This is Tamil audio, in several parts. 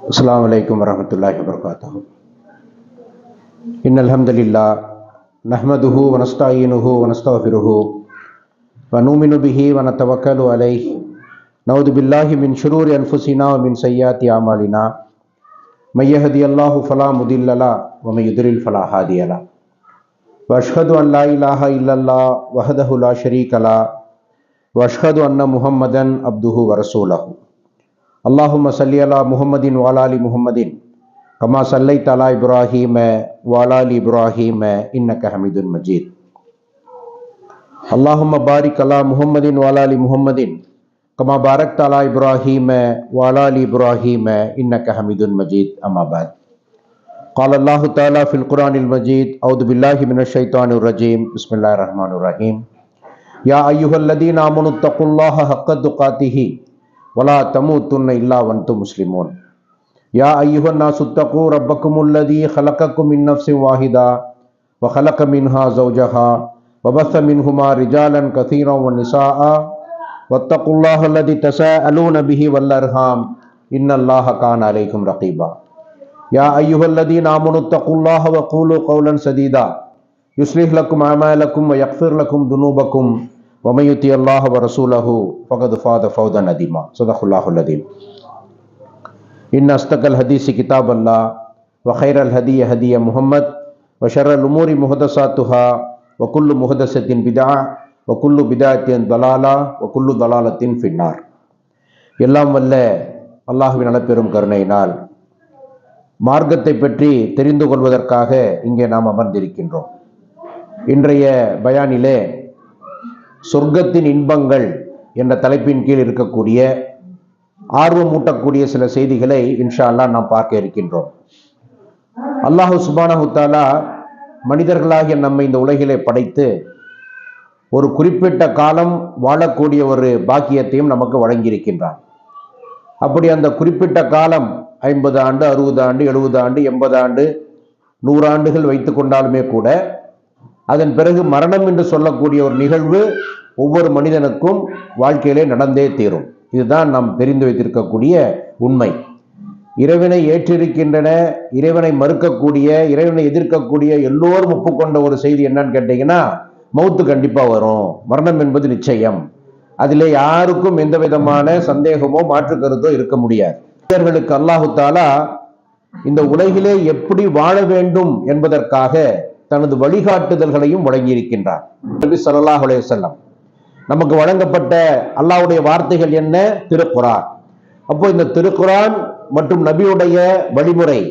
अस्सलामु अलैकुम वरहमतुल्लाहि वबरकातुहू। इन्नल हम्दुलिल्लाह नहमदुहु व नस्तईनुहु व नस्तगफिरुहु व नुमिनु बिही व नतवक्कलु अलैहि नऊदु बिल्लाहि मिन शुरूरि अनफुसिना व मिन सय्याति अमालिना मय यहदियल्लाहु फला मुदिल्ल लहु व मय युद्लिल फला हादिय लहु व अशहदु अन ला इलाहा इल्लल्लाह वहदहु ला शरीक लहु व अशहदु अन्न मुहम्मदन अब्दुहु व रसूलहु। अल्लाहुम्मा सल्लि अला मुहम्मदिन व अला आलि मुहम्मदिन कमा सल्लैत अला इब्राहीम व अला आलि इब्राहीम इन्नका हमीदुन मजीद। अल्लाहुम्मा बारिक अला मुहम्मदिन व अला आलि मुहम्मदिन कमा बारकत अला इब्राहीम व अला आलि इब्राहीम इन्नका हमीदुन मजीद। अम्मा बाद क़ाल अल्लाहु तआला फ़िल क़ुरानिल मजीद औज़ु बिल्लाहि मिनश शैतानिर रजीम बिस्मिल्लाहिर रहमानिर रहीम या अय्युहल्लज़ीना आमनु तक़ुल्लाह हक़्क़ तुक़ातिही वला तमूतुन्न इल्ला वअंतुम मुस्लिमून। या अय्युहन्नासु तक़ू रब्बकुमुल्लज़ी ख़लक़कुम मिन नफ़्सिन वाहिदा व ख़लक़ मिन्हा ज़ौजहा व बस्स मिन्हुमा रिजालन कसीरन व निसाअ वत्तक़ुल्लाहल्लज़ी तसाअलून बिही वल अर्हाम इन्नल्लाह कान अलैकुम रक़ीबा। या अय्युहल्लज़ीना आमनु तक़ुल्लाह व क़ूलू क़ौलन सदीदा युस्लिह लकुम अमालकुम व यग़फ़िर लकुम दुनूबकुम व मय युतिअल्लाह व रसूलहु फ़क़द फ़ाज़ फ़ौज़न अज़ीमा। सदक़ल्लाहुल अज़ीम। इन्न अस्तक़ल हदीस किताबल्लाह व खैरल हदी हदी मुहम्मद व शर्रल उमूरि मुहदसातुहा व कुल्लु मुहदसतिन बिदअह व कुल्लु बिदअतिन दलाला व कुल्लु दलालतिन फिन्नार। எல்லாம் வல்ல அல்லாஹ்வின் நலப்பெரும் கருணையினால் மார்க்கத்தை பற்றி தெரிந்து கொள்வதற்காக இங்கே நாம் அமர்ந்திருக்கின்றோம். இன்றைய பயானிலே சொர்க்கத்தின் இன்பங்கள் என்ற தலைப்பின் கீழ் இருக்கக்கூடிய ஆர்வமூட்டக்கூடிய சில செய்திகளை இன்ஷா அல்லாஹ் நாம் பார்க்க இருக்கின்றோம். அல்லாஹ் சுப்ஹானஹு தஆலா மனிதர்களாகிய நம்மை இந்த உலகிலே படைத்து ஒரு குறிப்பிட்ட காலம் வாழக்கூடிய ஒரு பாக்கியத்தையும் நமக்கு வழங்கியிருக்கின்றான். அப்படி அந்த குறிப்பிட்ட காலம் 50 ஆண்டு 60 ஆண்டு 70 ஆண்டு 80 ஆண்டு 100 ஆண்டுகள் வைத்து கொண்டாலுமே கூட அதன் பிறகு மரணம் என்று சொல்லக்கூடிய ஒரு நிகழ்வு ஒவ்வொரு மனிதனுக்கும் வாழ்க்கையிலே நடந்தே தீரும். இதுதான் நாம் தெரிந்து வைத்திருக்கக்கூடிய உண்மை. இறைவனை ஏற்றிருக்கின்றன, இறைவனை மறுக்கக்கூடிய, இறைவனை எதிர்க்கக்கூடிய எல்லோரும் ஒப்புக்கொண்ட ஒரு செய்தி என்னன்னு கேட்டீங்கன்னா, மௌத்து கண்டிப்பா வரும், மரணம் என்பது நிச்சயம். அதிலே யாருக்கும் எந்த விதமான சந்தேகமோ மாற்று கருத்தோ இருக்க முடியாது. மனிதர்களுக்கு அல்லாஹு தஆலா இந்த உலகிலே எப்படி வாழ வேண்டும் என்பதற்காக தனது வழிகாட்டுதல்களையும் வழங்கியிருக்கின்றார். நபி ஸல்லல்லாஹு அலைஹி வஸல்லம் நமக்கு வழங்கப்பட்ட அல்லாஹ்வுடைய வார்த்தைகள் என்ன? திருக்குர்ஆன். அப்போ இந்த திருக்குர்ஆன் மற்றும் நபியுடைய வழிமுறை,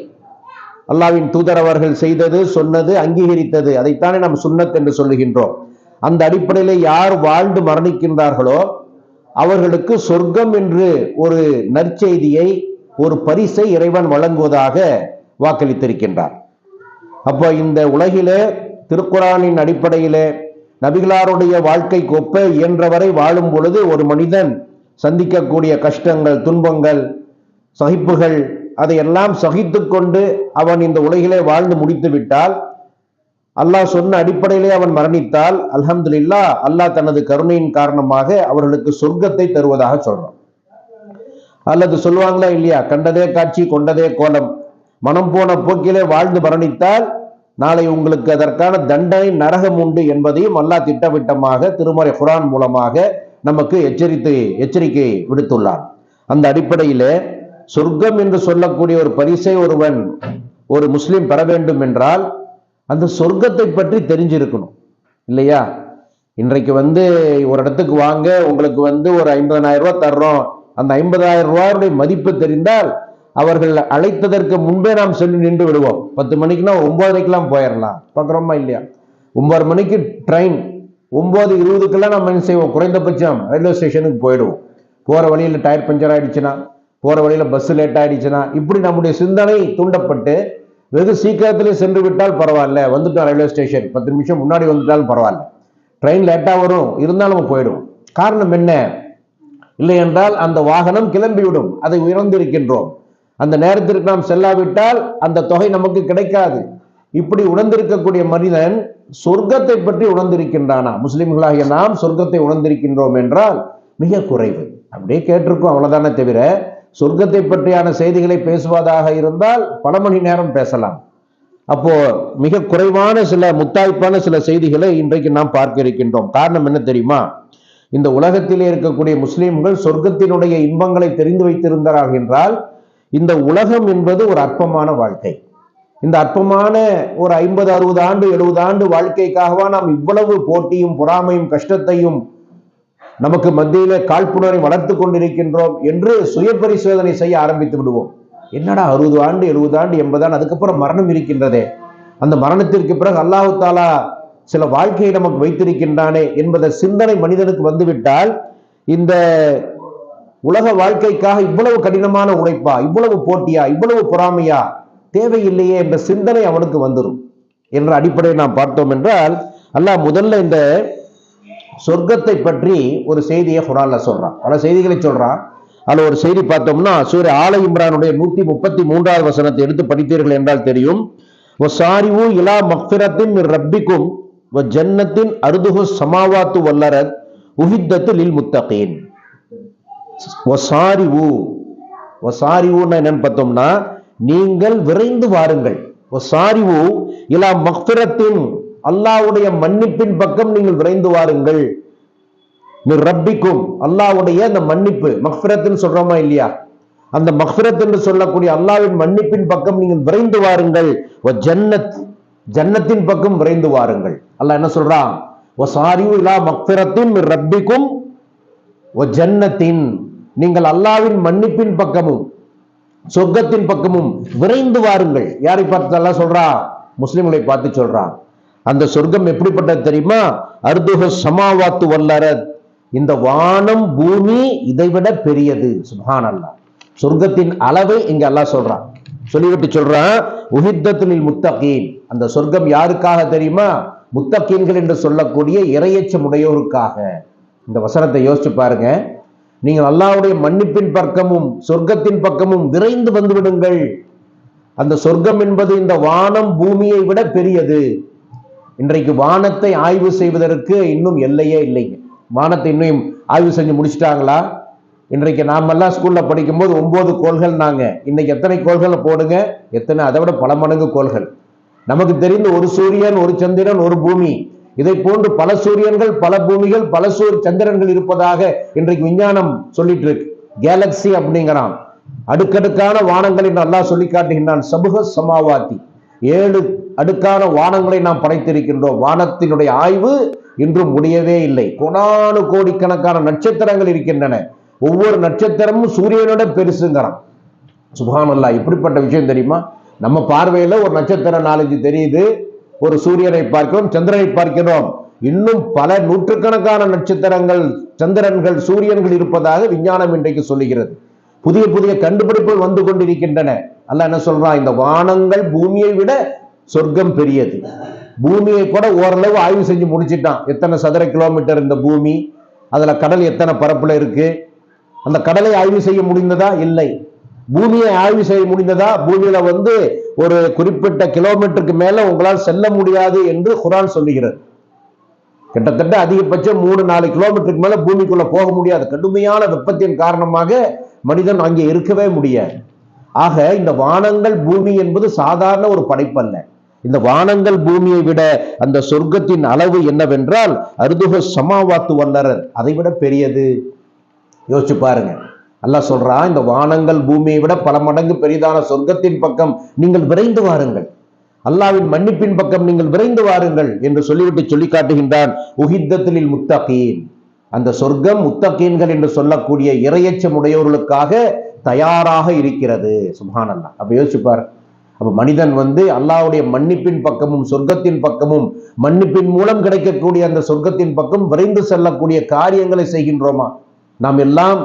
அல்லாஹ்வின் தூதர் அவர்கள் செய்தது, சொன்னது, அங்கீகரித்தது, அதைத்தானே நாம் சுன்னத் என்று சொல்லுகின்றோம். அந்த அடிப்படையிலே யார் வாழ்ந்து மரணிக்கின்றார்களோ அவர்களுக்கு சொர்க்கம் என்று ஒரு நற்செய்தியை, ஒரு பரிசை இறைவன் வழங்குவதாக வாக்களித்திருக்கின்றார். அப்போ இந்த உலகிலே திருக்குர்ஆனின் அடிப்படையிலே நபிகளாருடைய வாழ்க்கைக்கு ஒப்ப இயன்றவரை வாழும் பொழுது ஒரு மனிதன் சந்திக்கக்கூடிய கஷ்டங்கள், துன்பங்கள், சகிப்புகள், அதையெல்லாம் சகித்து கொண்டு அவன் இந்த உலகிலே வாழ்ந்து முடித்து விட்டால், அல்லாஹ் சொன்ன அடிப்படையிலே அவன் மரணித்தால், அல்ஹம்துலில்லாஹ், அல்லாஹ் தனது கருணையின் காரணமாக அவர்களுக்கு சொர்க்கத்தை தருவதாக சொல்றான். அல்லது சொல்லுவாங்களா இல்லையா, கண்டதே காட்சி கொண்டதே கோலம், மனம் போன போக்கிலே வாழ்ந்து மரணித்தால் நாளை உங்களுக்கு அதற்கான தண்டனை நரகம் உண்டு என்பதையும் அல்லாஹ் திட்டவட்டமாக திருமறை குர்ஆன் மூலமாக நமக்கு எச்சரிக்கை விடுத்துள்ளார். அந்த அடிப்படையிலே சொர்க்கம் என்று சொல்லக்கூடிய ஒரு பரிசை ஒரு முஸ்லிம் பெற வேண்டும் என்றால் அந்த சொர்க்கத்தை பற்றி தெரிஞ்சிருக்கணும் இல்லையா? இன்றைக்கு ஒரு இடத்துக்கு வாங்க, உங்களுக்கு ஒரு 50,000 ரூபாய் தர்றோம், அந்த 50,000 ரூபாயுடைய மதிப்பு தெரிந்தால் அவர்கள் அழைத்ததற்கு முன்பே நாம் சொல்லி நின்று விடுவோம். 10 மணிக்குனா 9:30க்கெல்லாம் போயிடலாம். பார்க்குறோமா இல்லையா? 9 மணிக்கு ட்ரெயின், 9:20க்கெல்லாம் நம்ம என்ன செய்வோம், குறைந்தபட்சம் ரயில்வே ஸ்டேஷனுக்கு போயிடுவோம். போகிற வழியில் டயர் பஞ்சர் ஆயிடுச்சுன்னா, போகிற வழியில் பஸ் லேட் ஆயிடுச்சுன்னா, இப்படி நம்முடைய சிந்தனை தூண்டப்பட்டு வெகு சீக்கிரத்திலே சென்று விட்டால் பரவாயில்ல, வந்துட்டோம் ரயில்வே ஸ்டேஷன், 10 நிமிஷம் முன்னாடி வந்துட்டாலும் பரவாயில்ல, ட்ரெயின் லேட்டாக வரும் இருந்தாலும் நம்ம போயிடுவோம். காரணம் என்ன? இல்லை என்றால் அந்த வாகனம் கிளம்பிவிடும், அதை உணர்ந்திருக்கின்றோம். அந்த நேரத்திற்கு நாம் செல்லாவிட்டால் அந்த தொகை நமக்கு கிடைக்காது. இப்படி உணர்ந்திருக்கக்கூடிய மனிதன் சொர்க்கத்தை பற்றி உணர்ந்திருக்கின்றானா? முஸ்லிம்களாகிய நாம் சொர்க்கத்தை உணர்ந்திருக்கின்றோம் என்றால் மிக குறைவு. அப்படியே கேட்டிருக்கோம், அவ்வளவுதானே தவிர சொர்க்கத்தை பற்றியான செய்திகளை பேசுவதாக இருந்தால் பல மணி நேரம் பேசலாம். அப்போ மிக குறைவான சில முத்தாய்ப்பான சில செய்திகளை இன்றைக்கு நாம் பார்க்க இருக்கின்றோம். காரணம் என்ன தெரியுமா? இந்த உலகத்திலே இருக்கக்கூடிய முஸ்லிம்கள் சொர்க்கத்தினுடைய இன்பங்களை தெரிந்து வைத்திருந்தார்கள் என்றால், இந்த உலகம் என்பது ஒரு அற்பமான வாழ்க்கை. இந்த அற்பமான ஒரு 50, 60 ஆண்டு 70 ஆண்டு வாழ்க்கைக்காகவா நாம் இவ்வளவு போட்டியும் பொறாமையும் கஷ்டத்தையும் நமக்கு மத்தியிலே காழ்ப்புணரை வளர்த்து கொண்டிருக்கின்றோம் என்று சுய பரிசோதனை செய்ய ஆரம்பித்து விடுவோம். என்னடா 60 ஆண்டு 70 ஆண்டு 80 ஆண்டு அதுக்கப்புறம் மரணம் இருக்கின்றதே, அந்த மரணத்திற்கு பிறகு அல்லாஹ் தாலா சில வாழ்க்கையை நமக்கு வைத்திருக்கின்றானே என்பத சிந்தனை மனிதனுக்கு வந்துவிட்டால், இந்த உலக வாழ்க்கைக்காக இவ்வளவு கடினமான உழைப்பா, இவ்வளவு போட்டியா, இவ்வளவு பொறாமையா, தேவையில்லையே என்ற சிந்தனை அவனுக்கு வந்துடும் என்ற அடிப்படையை நாம் பார்த்தோம் என்றால், அல்லாஹ் முதல்ல இந்த சொர்க்கத்தை பற்றி ஒரு செய்தியை குர்ஆன்ல சொல்றான். பல செய்திகளை சொல்றான். அதுல ஒரு செய்தி பார்த்தோம்னா, சூரா ஆல இம்ரானுடைய 133வது வசனத்தை எடுத்து படித்தீர்கள் என்றால் தெரியும். வசாரிவு இலா மக்ஃபிரத்தின் மின் ரப்பிக்கும் வ ஜன்னத்தின் அர்துஹு ஸமாவாத்து வல் அர்த் உஹித்தத்து லில் முத்தகீன். வசாரிவு, வசாரிவுன்னா என்னன்னு பார்த்தோம்னா, நீங்கள் விரைந்து வாருங்கள். வசாரிவு இலா மக்ஃபிரத்தின், அல்லாஹ்வுடைய மன்னிப்பின் பக்கம் நீங்கள் விரைந்து வாருங்கள். ரப்பிக்கும், அல்லாஹ்வுடைய அந்த மன்னிப்பு, மக்ஃபிரத்னு சொல்றோமா இல்லையா, அந்த மக்ஃபிரத் என்று சொல்லக்கூடிய அல்லாஹ்வின் மன்னிப்பின் பக்கம் நீங்கள் விரைந்து வாருங்கள். ஜன்னத், ஜன்னத்தின் பக்கம் விரைந்து வாருங்கள். அல்லாஹ் என்ன சொல்றான்? வசாரிவு இலா மக்ஃபிரத்தின் மின் ரப்பிக்கும் வ ஜன்னத்தின், நீங்கள் அல்லாஹ்வின் மன்னிப்பின் பக்கமும் சொர்க்கத்தின் பக்கமும் விரைந்து வாருங்கள். யாரை பார்த்து அல்லாஹ் சொல்றான்? முஸ்லிம்களை பார்த்து சொல்றான். அந்த சொர்க்கம் எப்படிப்பட்டது தெரியுமா? அர்துஹு ஸமாவாத்து வல் அர்த், இந்த வானம் பூமி இதைவிட பெரியது. சுப்ஹானல்லாஹ். சொர்க்கத்தின் அளவை இங்க அல்லாஹ் சொல்றான். சொல்லிவிட்டு சொல்றான், உஹித்தத்து லில் முத்தகீன், அந்த சொர்க்கம் யாருக்காக தெரியுமா? முத்தகீன்கள் என்று சொல்லக்கூடிய இறையச்சம் உடையோருக்காக. இந்த வசனத்தை யோசிச்சு பாருங்க. நீங்கள் அல்லாஹ்வுடைய மன்னிப்பின் பக்கமும் சொர்க்கத்தின் பக்கமும் விரைந்து வந்து விடுங்கள். அந்த சொர்க்கம் என்பது இந்த வானம் பூமியை விட பெரியது. இன்றைக்கு வானத்தை ஆய்வு செய்வதற்கு இன்னும் எல்லையே இல்லைங்க. வானத்தை இன்னும் ஆய்வு செஞ்சு முடிச்சிட்டாங்களா? இன்றைக்கு நாமெல்லாம் ஸ்கூல்ல படிக்கும் போது 9 கோள்கள் நாங்க, இன்னைக்கு எத்தனை கோள்களை போடுங்க, எத்தனை, அதை விட பல மடங்கு கோள்கள். நமக்கு தெரிந்து ஒரு சூரியன், ஒரு சந்திரன், ஒரு பூமி, இதை போன்று பல சூரியன்கள், பல பூமிகள், பல சந்திரன்கள் இருப்பதாக இன்றைக்கு விஞ்ஞானம் சொல்லிட்டு இருக்கு. கேலக்சி அப்படிங்கிறான். அடுக்கடுக்கான வானங்களை அல்லாஹ் சொல்லி காட்டுகின்றான். சபுக சமாவாத்தி, 7 அடுக்கான வானங்களை நாம் படைத்திருக்கின்றோம். வானத்தினுடைய ஆய்வு இன்றும் முடியவே இல்லை. கோடானு கோடிக்கணக்கான நட்சத்திரங்கள் இருக்கின்றன. ஒவ்வொரு நட்சத்திரமும் சூரியனோட பெருசுங்கிறான். சுப்ஹானல்லாஹ். இப்படிப்பட்ட விஷயம் தெரியுமா? நம்ம பார்வையில ஒரு நட்சத்திரம் 4-5 தெரியுது, ஒரு சூரியனை பார்க்கிறோம், சந்திரனை பார்க்கிறோம். இன்னும் பல நூற்றுக்கணக்கான நட்சத்திரங்கள், சந்திரன்கள், சூரியன்கள் இருப்பதாக விஞ்ஞானம் இன்றைக்கு சொல்லுகிறது. புதிய புதிய கண்டுபிடிப்புகள் வந்து கொண்டிருக்கின்றன. அல்லாஹ் என்ன சொல்றான்? இந்த வானங்கள் பூமியை விட சொர்க்கம் பெரியது. பூமியை கூட ஓரளவு ஆய்வு செஞ்சு முடிச்சிட்டான். எத்தனை சதுர கிலோமீட்டர் இந்த பூமி, அதுல கடல் எத்தனை பரப்புல இருக்கு, அந்த கடலை ஆய்வு செய்ய முடிந்ததா? இல்லை. பூமியை ஆய்வு செய்ய முடிந்ததா? பூமியில ஒரு குறிப்பிட்ட கிலோமீட்டருக்கு மேல உங்களால் செல்ல முடியாது என்று குர்ஆன் சொல்லுகிறது. கிட்டத்தட்ட அதிகபட்சம் 3-4 கிலோமீட்டருக்கு மேல பூமிக்குள்ள போக முடியாது. கடுமையான வெப்பத்தின் காரணமாக மனிதன் அங்கே இருக்கவே முடியாது. ஆக இந்த வானங்கள் பூமி என்பது சாதாரண ஒரு படைப்பல்ல. இந்த வானங்கள் பூமியை விட அந்த சொர்க்கத்தின் அளவு என்னவென்றால் அர்துஹு ஸமாவாத்து வல் அர்த், அதை விட பெரியது. யோசிச்சு பாருங்க. அல்லாஹ் சொல்றான், இந்த வானங்கள் பூமியை விட பல மடங்கு பெரிதான சொர்க்கத்தின் பக்கம் நீங்கள் விரைந்து வாருங்கள், அல்லாஹ்வின் மன்னிப்பின் பக்கம் நீங்கள் விரைந்து வாருங்கள் என்று சொல்லிவிட்டு சொல்லி காட்டுகின்றான். உஹித்தத்து லில் முத்தகீன், அந்த சொர்க்கம் முத்தகீன்கள் என்று சொல்லக்கூடிய இறையச்சம் உடையவர்களுக்காக தயாராக இருக்கிறது. சுப்ஹானல்லாஹ். அப்ப யோசிச்சுப்பார். அப்ப மனிதன் அல்லாஹ்வுடைய மன்னிப்பின் பக்கமும் சொர்க்கத்தின் பக்கமும், மன்னிப்பின் மூலம் கிடைக்கக்கூடிய அந்த சொர்க்கத்தின் பக்கம் விரைந்து செல்லக்கூடிய காரியங்களை செய்கின்றோமா? நாம் எல்லாம்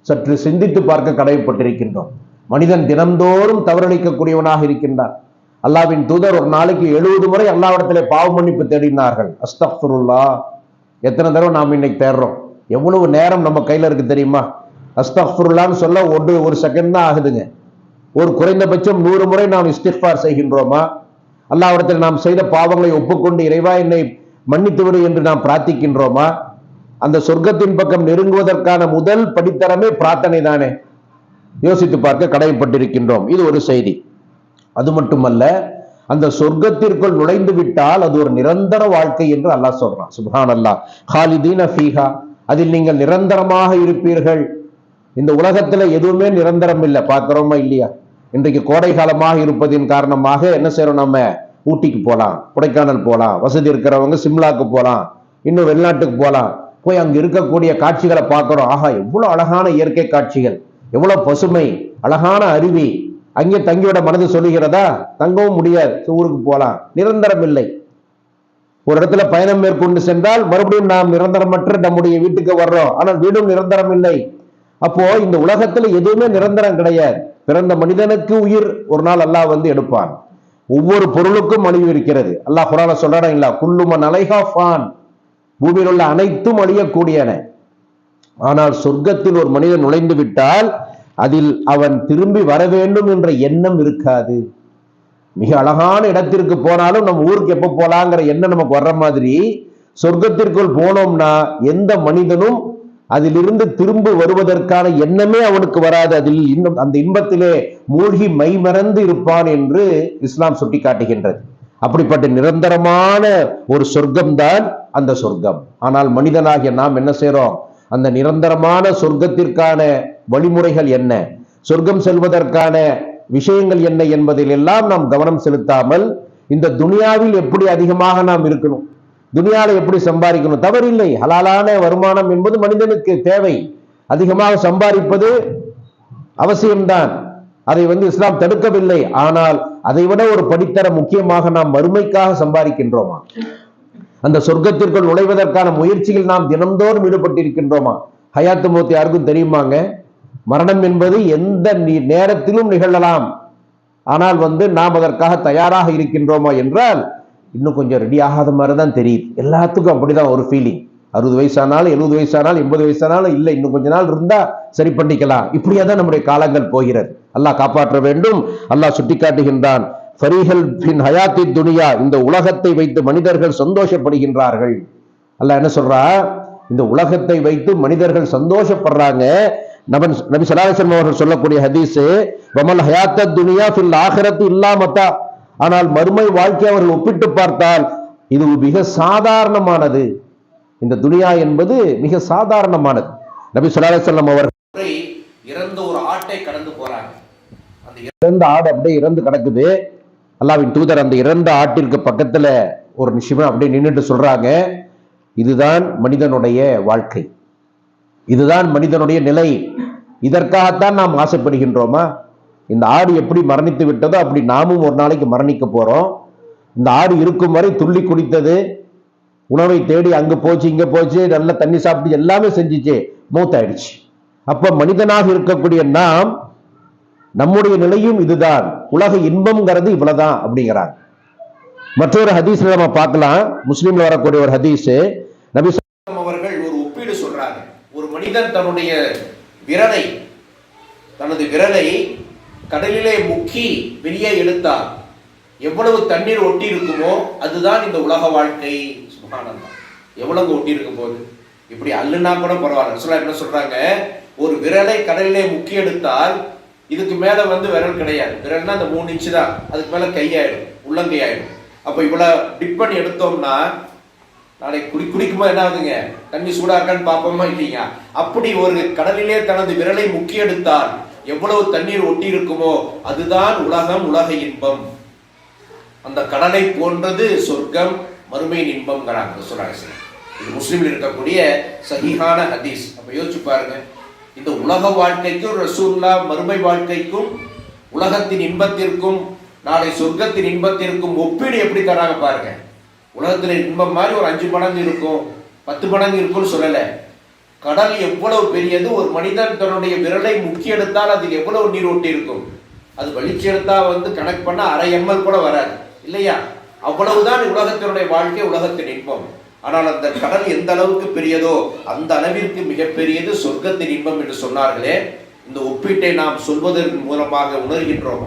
சற்று சிந்தித்து பார்க்க கடமைப்பட்டிருக்கின்றோம். மனிதன் தினந்தோறும் தவறளிக்கக்கூடியவனாக இருக்கின்றான். அல்லாஹ்வின் தூதர் ஒரு நாளைக்கு 70 முறை அல்லாஹ்விடத்திலே பாவ மன்னிப்பு தேடினார்கள். அஸ்தக்ஃபிருல்லாஹ். எத்தனை தடவை நாம் இன்னைக்கு தேடுறோம்? எவ்வளவு நேரம் நம்ம கையில இருக்கு தெரியுமா? அஸ்தக்ஃபிருல்லாஹ்னு சொல்ல ஒரு செகண்ட் தான் ஆகுதுங்க. ஒரு குறைந்தபட்சம் 100 முறை நாம் இஸ்திக்ஃபார் செய்கின்றோமா? அல்லாஹ்விடத்தில் நாம் செய்த பாவங்களை ஒப்புக்கொண்டு இறைவா என்னை மன்னித்து விடு என்று நாம் பிரார்த்திக்கின்றோமா? அந்த சொர்க்கத்தின் பக்கம் நெருங்குவதற்கான முதல் படித்தரமே பிரார்த்தனை தானே. யோசித்து பார்க்க கடமைப்பட்டிருக்கின்றோம். இது ஒரு செய்தி. அது மட்டுமல்ல, அந்த சொர்க்கத்திற்குள் நுழைந்து விட்டால் அது ஒரு நிரந்தர வாழ்க்கை என்று அல்லாஹ் சொல்றான். சுப்ஹானல்லாஹ். காலிதீன ஃபீஹா, அதில் நீங்கள் நிரந்தரமாக இருப்பீர்கள். இந்த உலகத்துல எதுவுமே நிரந்தரம் இல்லை, பார்க்கிறோமா இல்லையா? இன்றைக்கு கோடை காலமாக இருப்பதின் காரணமாக என்ன செய்யறோம், நம்ம ஊட்டிக்கு போகலாம், கொடைக்கானல் போகலாம், வசதி இருக்கிறவங்க சிம்லாக்கு போகலாம், இன்னும் வெளிநாட்டுக்கு போகலாம். போய் அங்க இருக்கக்கூடிய காட்சிகளை பார்க்கிறோம். ஆஹா, எவ்வளவு அழகான இயற்கை காட்சிகள், எவ்வளவு பசுமை, அழகான அருவி. அங்கே தங்கிவிட மனது சொல்லுகிறதா? தங்கவும் முடியாது. ஊருக்கு போகலாம், நிரந்தரம் இல்லை. ஒரு இடத்துல பயணம் மேற்கொண்டு சென்றால் மறுபடியும் நாம் நிரந்தரமற்ற நம்முடைய வீட்டுக்கு வர்றோம், ஆனால் வீடும் நிரந்தரம் இல்லை. அப்போ இந்த உலகத்துல எதுவுமே நிரந்தரம் கிடையாது. பிறந்த மனிதனுக்கு உயிர் ஒரு நாள் அல்லாஹ் வந்து எடுப்பான். ஒவ்வொரு பொருளுக்கும் அழிவு இருக்கிறது. அல்லாஹ் குர்ஆன்ல சொல்றான் இல்ல, குல்லுமன் அலைஹா ஃபான், பூமியில் உள்ள அனைத்தும் அழியக்கூடியன. ஆனால் சொர்க்கத்தில் ஒரு மனிதன் நுழைந்து விட்டால் அதில் அவன் திரும்பி வர வேண்டும் என்ற எண்ணம் இருக்காது. மிக அழகான இடத்திற்கு போனாலும் நம்ம ஊருக்கு எப்ப போலாங்கிற எண்ணம் நமக்கு வர்ற மாதிரி சொர்க்கத்திற்குள் போனோம்னா எந்த மனிதனும் அதிலிருந்து திரும்ப வருவதற்கான எண்ணமே அவனுக்கு வராது. அதில் இன்னும் அந்த இன்பத்திலே மூழ்கி மைமறந்து இருப்பான் என்று இஸ்லாம் சுட்டி காட்டுகின்றது. அப்படிப்பட்ட நிரந்தரமான ஒரு சொர்க்கம் தான் அந்த சொர்க்கம். ஆனால் மனிதனாகிய நாம் என்ன செய்றோம்? அந்த நிரந்தரமான சொர்க்கத்திற்கான வழிமுறைகள் என்ன, சொர்க்கம் செல்வதற்கான விஷயங்கள் என்ன என்பதில் எல்லாம் நாம் கவனம் செலுத்தாமல் இந்த துனியாவில் எப்படி அதிகமாக நாம் இருக்கணும், துனியாவில் எப்படி சம்பாதிக்கணும், தவறில்லை. ஹலாலான வருமானம் என்பது மனிதனுக்கு தேவை. அதிகமாக சம்பாதிப்பது அவசியம்தான், அதை இஸ்லாம் தடுக்கவில்லை. ஆனால் அதை விட ஒரு படித்தர முக்கியமாக நாம் மறுமைக்காக சம்பாதிக்கின்றோமா? அந்த சொர்க்கத்திற்குள் நுழைவதற்கான முயற்சியில் நாம் தினந்தோறும் ஈடுபட்டிருக்கின்றோமா? ஹயாத்து மௌத் யாருக்கும் தெரியுமாங்க? மரணம் என்பது எந்த நேரத்திலும் நிகழலாம். ஆனால் நாம் அதற்காக தயாராக இருக்கின்றோமா என்றால் இன்னும் கொஞ்சம் ரெடி ஆகாத மாதிரி தான் தெரியுது. எல்லாத்துக்கும் அப்படிதான் ஒரு ஃபீலிங். 60 வயசானாலும் 70 வயசானாலும் 80 வயசானாலும் இல்லை, இன்னும் கொஞ்ச நாள் இருந்தா சரி பண்ணிக்கலாம். இப்படியே தான் நம்முடைய காலங்கள் போகிறது. அல்லாஹ் காப்பாற்ற வேண்டும். அல்லாஹ் சுட்டிக்காட்டுகின்றான், ஃபரீஹல் பின் ஹயாத்தி துனியா, இந்த உலகத்தை வைத்து மனிதர்கள் சந்தோஷப்படுகின்றார்கள். அல்லாஹ் என்ன சொல்றா? இந்த உலகத்தை வைத்து மனிதர்கள் சந்தோஷப்படுறாங்க. நபி ஸல்லல்லாஹு அலைஹி வஸல்லம் அவர்கள் சொல்லக்கூடிய ஹதீஸ், வமல் ஹயாத்தத் துனியா ஃபில் ஆகிரத்தி இல்லா மத்தா, ஆனால் மறுமை வாழ்க்கை அவர்கள் ஒப்பிட்டு பார்த்தால் இது மிக சாதாரணமானது. இந்த துனியா என்பது மிக சாதாரணமானது. நபி ஸல்லல்லாஹு அலைஹி வஸல்லம் அவர்கள் இறந்த ஒரு ஆட்டை கடந்து போறாங்க. அந்த இறந்த ஆடு அப்படியே இறந்து கிடக்குது. அல்லாஹ்வின் தூதர் அந்த இறந்த ஆட்டிற்கு பக்கத்துல ஒரு நிமிஷம் அப்படியே நின்றுட்டு சொல்றாங்க, இதுதான் மனிதனுடைய வாழ்க்கை, இதுதான் மனிதனுடைய நிலை. இதற்காகத்தான் நாம் ஆசைப்படுகின்றோமா? இந்த ஆடு எப்படி மரணித்து விட்டதோ அப்படி நாமும் ஒரு நாளைக்கு மரணிக்க போறோம். இந்த ஆடு இருக்கும் வரை துள்ளி குடித்தது, உணவை தேடி அங்க போச்சு இங்க போச்சு, நல்ல தண்ணி சாப்பிட்டு எல்லாமே செஞ்சிச்சு, மூத்தாயிடுச்சு. அப்ப மனிதனாக இருக்கக்கூடிய நாம், நம்முடைய நிலையும் இதுதான். உலக இன்பம்ங்கிறது இவ்வளவுதான் அப்படிங்கிறாங்க. மற்றொரு ஹதீஸ்ல நம்ம பார்க்கலாம், முஸ்லீம்ல வரக்கூடிய ஒரு ஹதீஸ். நபி அவர்கள் ஒரு ஒப்பீடு சொல்றாங்க. ஒரு மனிதன் தன்னுடைய விரலை, தனது விரலை கடலிலே முக்கி வெளியே எடுத்தால் எவ்வளவு தண்ணீர் ஒட்டி இருக்குமோ அதுதான் இந்த உலக வாழ்க்கை. சுப்ஹானல்லாஹ், எவ்வளவு ஒட்டி இருக்கும் போது இப்படி அல்லுனா கூட பரவாயில்ல. ரசூலுல்லாஹ் என்ன சொல்றாங்க? ஒரு விரலை கடலிலே முக்கி எடுத்தால் இதுக்கு மேல விரல் கிடையாது. விரல்னா அந்த 3 இன்ச்சு தான், அதுக்கு மேல கையாயிடும், உள்ளங்கை ஆயிடும். அப்ப இவ்வளவு டிப் பண்ணி எடுத்தோம்னா நாளைக்கு குடிக்கும்போது என்ன ஆகுதுங்க? தண்ணி சூடா இருக்கான்னு பார்ப்போமா இல்லைங்க? அப்படி ஒரு கடலிலே தனது விரலை முக்கி எடுத்தால் எவ்வளவு தண்ணீர் ஒட்டி இருக்குமோ அதுதான் உலகம், உலக இன்பம். அந்த கடலை போன்றது சொர்க்கம், மறுமையின் இன்பம்ங்கிறாங்க சொல்றாங்க. இது முஸ்லிமில் இருக்கக்கூடிய சஹீஹான ஹதீஸ். அப்ப யோசிச்சு பாருங்க, இந்த உலக வாழ்க்கைக்கும் ரசூலுல்லாஹ் மறுமை வாழ்க்கைக்கும் உலகத்தின் இன்பத்திற்கும் நாளை சொர்க்கத்தின் இன்பத்திற்கும் ஒப்பீடு எப்படி தராங்க பாருங்க. உலகத்துல இன்பம் மாதிரி ஒரு 5 மடங்கு இருக்கும், 10 மடங்கு இருக்கும்னு சொல்லல. கடல் எவ்வளவு பெரியது, ஒரு மனிதன் தன்னுடைய விரலை முக்கி எடுத்தால் அது எவ்வளவு நீர் ஒட்டி இருக்கும். அது வலிச்சு எடுத்தா கணக்கு பண்ண அரை எம்எல் கூட வராது இல்லையா? அவ்வளவுதான் உலகத்தினுடைய வாழ்க்கை, உலகத்தின் இன்பம். ஆனால் அந்த கடல் எந்த அளவுக்கு பெரியதோ அந்த அளவிற்கு மிகப்பெரியது சொர்க்கத்தின் இன்பம் என்று சொன்னார்களே. இந்த ஒப்பீட்டை நாம் சொல்வதன் மூலமாக உணர்கின்றோம்.